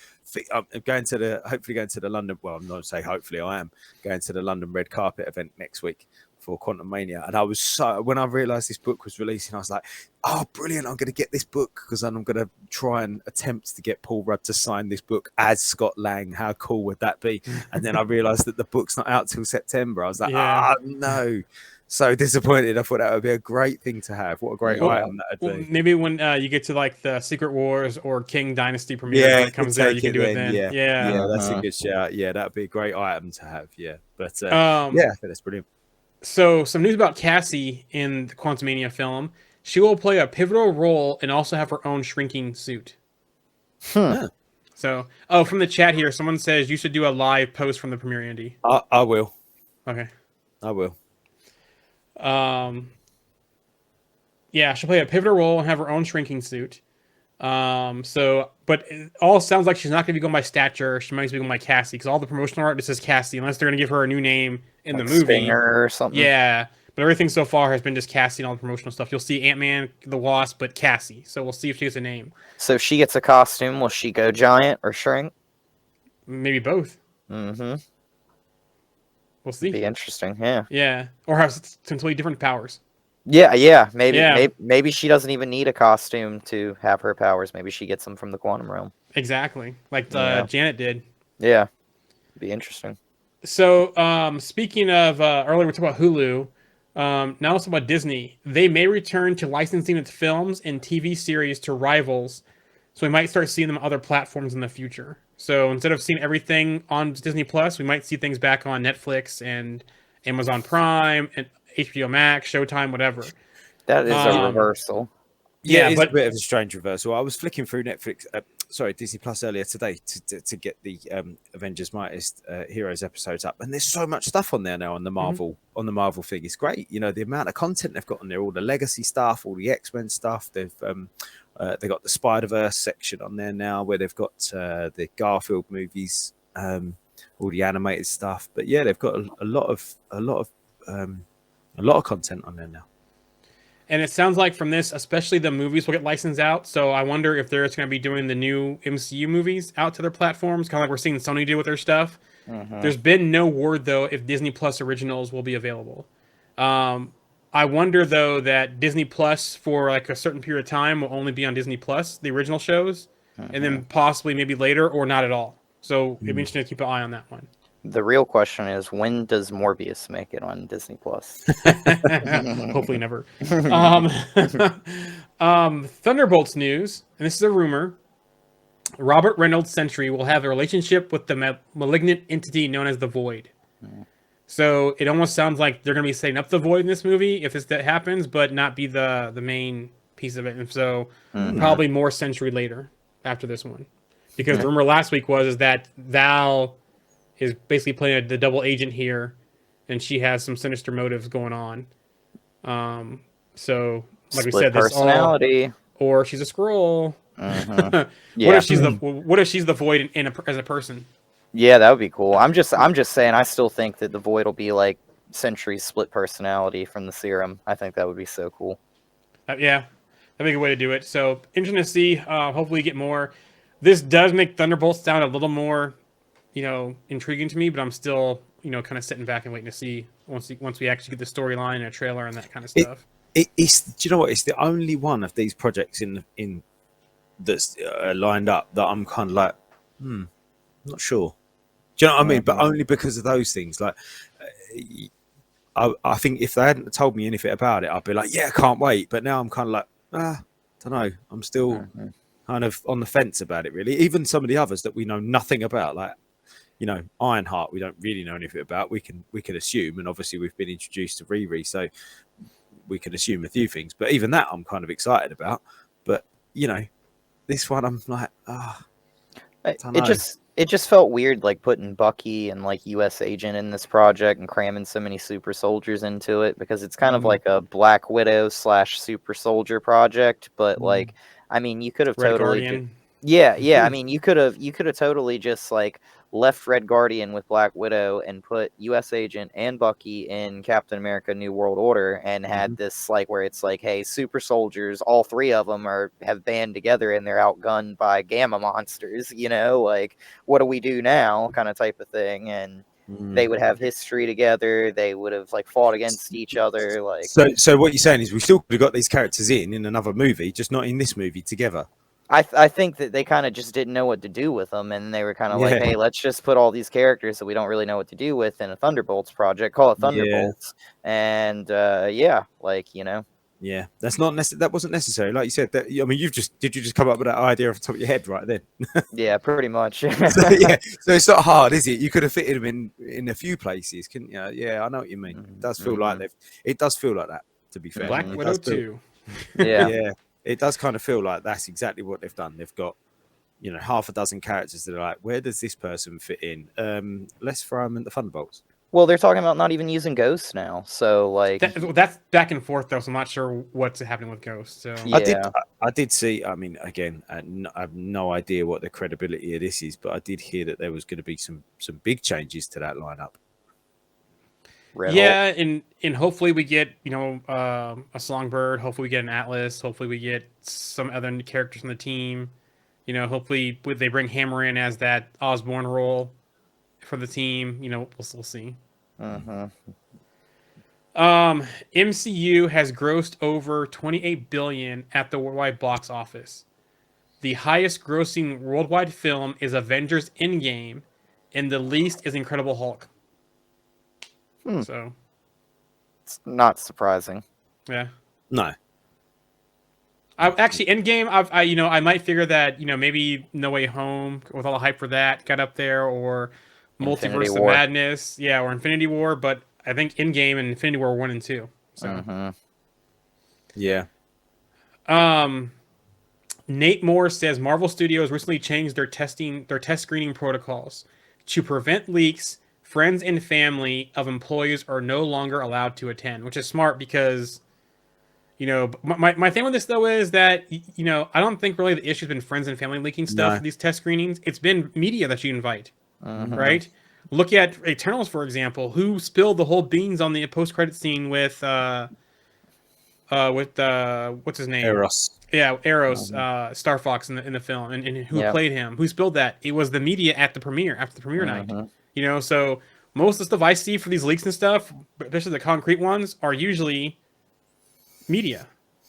Speaker 3: I'm hopefully going to the London. Well, I'm not say hopefully, I am going to the London red carpet event next week for Quantum Mania. And I was when I realised this book was releasing, I was like, oh, brilliant! I'm going to get this book because I'm going to try and attempt to get Paul Rudd to sign this book as Scott Lang. How cool would that be? And then I realised that the book's not out till September. I was like, no. So disappointed. I thought that would be a great thing to have. What a great item that would be.
Speaker 4: Maybe when you get to like the Secret Wars or King Dynasty premiere, when it comes out, you can do it then.
Speaker 3: Yeah, that's a good shout. Yeah, that would be a great item to have. Yeah, but yeah, I think that's brilliant.
Speaker 4: So some news about Cassie in the Quantumania film. She will play a pivotal role and also have her own shrinking suit. So, from the chat here, someone says you should do a live post from the premiere, Andy.
Speaker 3: I will.
Speaker 4: Okay.
Speaker 3: I will.
Speaker 4: Yeah, she'll play a pivotal role and have her own shrinking suit. But it all sounds like she's not going to be going by Stature. She might be going by Cassie because all the promotional art just says Cassie, unless they're going to give her a new name in the movie
Speaker 5: Stinger or something.
Speaker 4: Yeah, but everything so far has been just Cassie and all the promotional stuff. You'll see Ant-Man, the Wasp, but Cassie. So we'll see if she gets a name.
Speaker 5: So if she gets a costume, will she go giant or shrink?
Speaker 4: Maybe both.
Speaker 5: Mm-hmm.
Speaker 4: We'll see.
Speaker 5: Be interesting, yeah.
Speaker 4: Yeah, or have completely different powers.
Speaker 5: Yeah. Maybe she doesn't even need a costume to have her powers. Maybe she gets them from the quantum realm.
Speaker 4: Exactly, like Janet did.
Speaker 5: Yeah, be interesting.
Speaker 4: So, speaking of earlier, we talked about Hulu. Now let's talk about Disney. They may return to licensing its films and TV series to rivals, so we might start seeing them on other platforms in the future. So instead of seeing everything on Disney Plus, we might see things back on Netflix and Amazon Prime and HBO Max, Showtime, whatever.
Speaker 5: That is a reversal.
Speaker 3: Yeah, it's a bit of a strange reversal. I was flicking through Disney Plus earlier today to get the Avengers Mightiest Heroes episodes up, and there's so much stuff on there now on the Marvel thing. It's great, you know, the amount of content they've got on there, all the legacy stuff, all the X-Men stuff. They've got the Spider-Verse section on there now, where they've got the Garfield movies, all the animated stuff. But yeah, they've got a lot of content on there now.
Speaker 4: And it sounds like from this, especially the movies will get licensed out. So I wonder if they're going to be doing the new MCU movies out to their platforms, kind of like we're seeing Sony do with their stuff. There's been no word, though, if Disney Plus originals will be available. I wonder, though, that Disney Plus for like a certain period of time will only be on Disney Plus, the original shows, and then possibly maybe later or not at all. So it'd be interesting to keep an eye on that one.
Speaker 5: The real question is, when does Morbius make it on Disney Plus?
Speaker 4: Hopefully never. Thunderbolts news, and this is a rumor. Robert Reynolds' Sentry will have a relationship with the malignant entity known as the Void. So it almost sounds like they're going to be setting up the Void in this movie if that happens, but not be the main piece of it. And so probably more Sentry later after this one. Because the rumor last week was that Val is basically playing the double agent here, and she has some sinister motives going on. So, like we said, this
Speaker 5: personality,
Speaker 4: or she's a Skrull.
Speaker 5: Yeah.
Speaker 4: What if she's the Void as a person?
Speaker 5: Yeah, that would be cool. I'm just saying, I still think that the Void will be like Sentry's split personality from the serum. I think that would be so cool.
Speaker 4: Yeah, that'd be a good way to do it. So interesting to see. Hopefully, get more. This does make Thunderbolts sound a little more, intriguing to me, but I'm still, kind of sitting back and waiting to see once we actually get the storyline and a trailer and that kind of stuff.
Speaker 3: It's do you know what? It's the only one of these projects in that's lined up that I'm kind of like, not sure. Do you know what I mean? But only because of those things. Like, I think if they hadn't told me anything about it, I'd be like, yeah, can't wait. But now I'm kind of like, don't know. I'm still kind of on the fence about it, really. Even some of the others that we know nothing about, like, Ironheart, we don't really know anything about. We can assume, and obviously we've been introduced to Riri, so we can assume a few things. But even that, I'm kind of excited about. But this one, I'm like,
Speaker 5: It just felt weird, like putting Bucky and like U.S. Agent in this project and cramming so many super soldiers into it, because it's kind of like a Black Widow / super soldier project. But like, I mean, you could have
Speaker 4: Red
Speaker 5: totally,
Speaker 4: Guardian.
Speaker 5: Yeah. I mean, you could have totally just like left Red Guardian with Black Widow and put U.S. Agent and Bucky in Captain America: New World Order, and had this like where it's like, hey, super soldiers, all three of them have band together and they're outgunned by gamma monsters. Like what do we do now, kind of type of thing, and. They would have history together. They would have like fought against each other. Like
Speaker 3: So what you're saying is we still could have got these characters in another movie, just not in this movie together.
Speaker 5: I think that they kind of just didn't know what to do with them, and they were kind of like, hey, let's just put all these characters that we don't really know what to do with in a Thunderbolts project, call it Thunderbolts, and yeah, like
Speaker 3: Yeah, that's not that wasn't necessary. Like you said, that I mean, did you just come up with that idea off the top of your head right then?
Speaker 5: Yeah, pretty much.
Speaker 3: So it's not hard, is it? You could have fitted them in a few places, couldn't you? Yeah, I know what you mean. It does feel like it does feel like that. To be fair,
Speaker 4: Black Widow 2.
Speaker 5: Yeah,
Speaker 3: it does kind of feel like that's exactly what they've done. They've got half a dozen characters that are like, where does this person fit in? Let's throw them in the Thunderbolts.
Speaker 5: Well, they're talking about not even using Ghosts now, so like
Speaker 4: that's back and forth though. So I'm not sure what's happening with Ghosts. So
Speaker 5: yeah.
Speaker 3: I did see. I mean, again, I have no idea what the credibility of this is, but I did hear that there was going to be some big changes to that lineup.
Speaker 4: Yeah, and hopefully we get a Songbird. Hopefully we get an Atlas. Hopefully we get some other characters on the team. Hopefully they bring Hammer in as that Osborn role for the team. We'll see. MCU has grossed over $28 billion at the worldwide box office. The highest grossing worldwide film is Avengers Endgame, and the least is Incredible Hulk. So
Speaker 5: it's not surprising.
Speaker 4: Yeah.
Speaker 3: No.
Speaker 4: Actually, Endgame, I might figure that maybe No Way Home with all the hype for that got up there, or Multiverse of Madness, or Infinity War. But I think Endgame and Infinity War 1 and 2. So
Speaker 3: yeah.
Speaker 4: Nate Moore says Marvel Studios recently changed their test screening protocols to prevent leaks. Friends and family of employees are no longer allowed to attend, which is smart because, my thing with this though is that, I don't think really the issue has been friends and family leaking stuff for these test screenings. It's been media that you invite, right? Look at Eternals, for example, who spilled the whole beans on the post-credit scene with what's his name?
Speaker 3: Eros.
Speaker 4: Yeah, Eros, Star Fox in the film, and who played him? Who spilled that? It was the media at the premiere, after the premiere night. So most of the stuff I see for these leaks and stuff, especially the concrete ones, are usually media.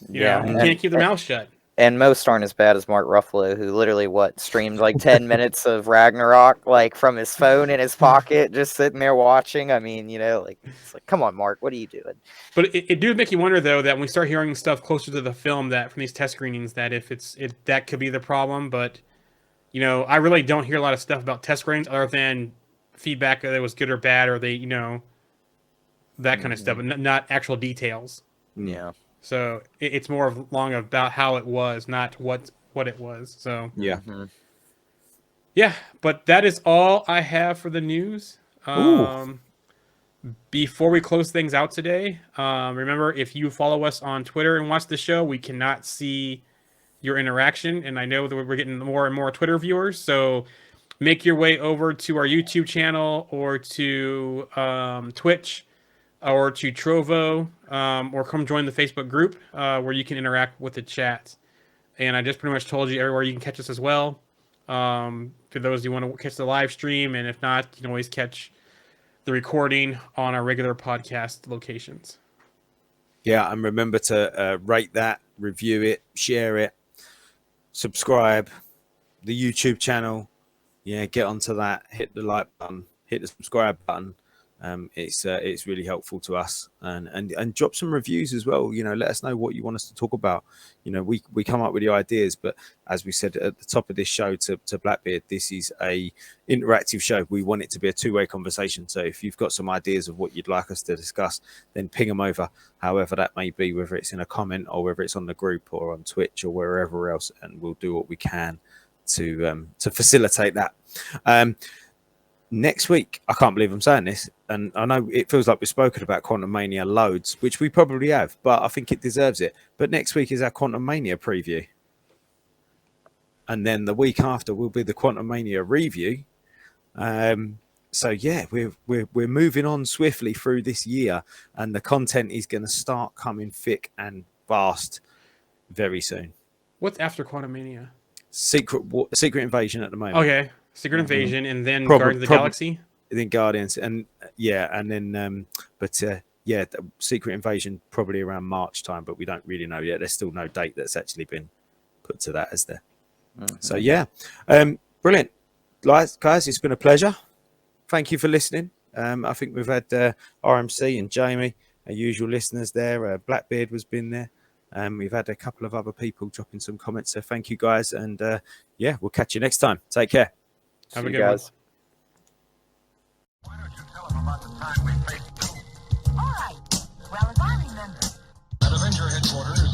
Speaker 4: You can't keep their mouth shut.
Speaker 5: And most aren't as bad as Mark Ruffalo, who literally streamed like 10 minutes of Ragnarok like from his phone in his pocket, just sitting there watching. I mean, it's like, come on, Mark, what are you doing?
Speaker 4: But it do make you wonder though that when we start hearing stuff closer to the film that from these test screenings that if that could be the problem. But I really don't hear a lot of stuff about test screenings other than feedback that it was good or bad, or they that kind of stuff, but not actual details.
Speaker 5: Yeah.
Speaker 4: So it's more about how it was, not what it was. So
Speaker 3: yeah.
Speaker 4: Yeah, but that is all I have for the news. Before we close things out today, remember, if you follow us on Twitter and watch the show, we cannot see your interaction, and I know that we're getting more and more Twitter viewers, so make your way over to our YouTube channel or to Twitch or to Trovo, or come join the Facebook group where you can interact with the chat. And I just pretty much told you everywhere you can catch us as well. For those who want to catch the live stream, and if not, you can always catch the recording on our regular podcast locations.
Speaker 3: Yeah, and remember to rate that, review it, share it, subscribe, the YouTube channel. Yeah, get onto that, hit the like button, hit the subscribe button. It's really helpful to us, and drop some reviews as well. Let us know what you want us to talk about. We come up with the ideas, but as we said at the top of this show to Blackbeard, this is a interactive show. We want it to be a two-way conversation. So if you've got some ideas of what you'd like us to discuss, then ping them over, however that may be, whether it's in a comment or whether it's on the group or on Twitch or wherever else, and we'll do what we can to facilitate that. Next week, I can't believe I'm saying this, and I know it feels like we've spoken about Quantum Mania loads, which we probably have, but I think it deserves it. But next week is our Quantum Mania preview. and then the week after will be the Quantum Mania review. So yeah, we're moving on swiftly through this year, and the content is going to start coming thick and fast very soon.
Speaker 4: What's after Quantum Mania?
Speaker 3: Secret Invasion at the moment.
Speaker 4: Okay, Secret Invasion, and then
Speaker 3: Probably-
Speaker 4: Guardians of the Galaxy.
Speaker 3: Then Guardians, and then the Secret Invasion probably around March time, but we don't really know yet. There's still no date that's actually been put to that, is there? So yeah, brilliant, guys. It's been a pleasure. Thank you for listening. I think we've had RMC and Jamie, our usual listeners there. Blackbeard has been there. We've had a couple of other people dropping some comments. So thank you, guys. And we'll catch you next time. Take care.
Speaker 4: Have a
Speaker 5: See
Speaker 4: good
Speaker 5: you
Speaker 4: one.
Speaker 5: guys.
Speaker 1: Why don't you tell them about the time we faced doom
Speaker 2: All right. Well, as I remember.
Speaker 1: at Avenger headquarters?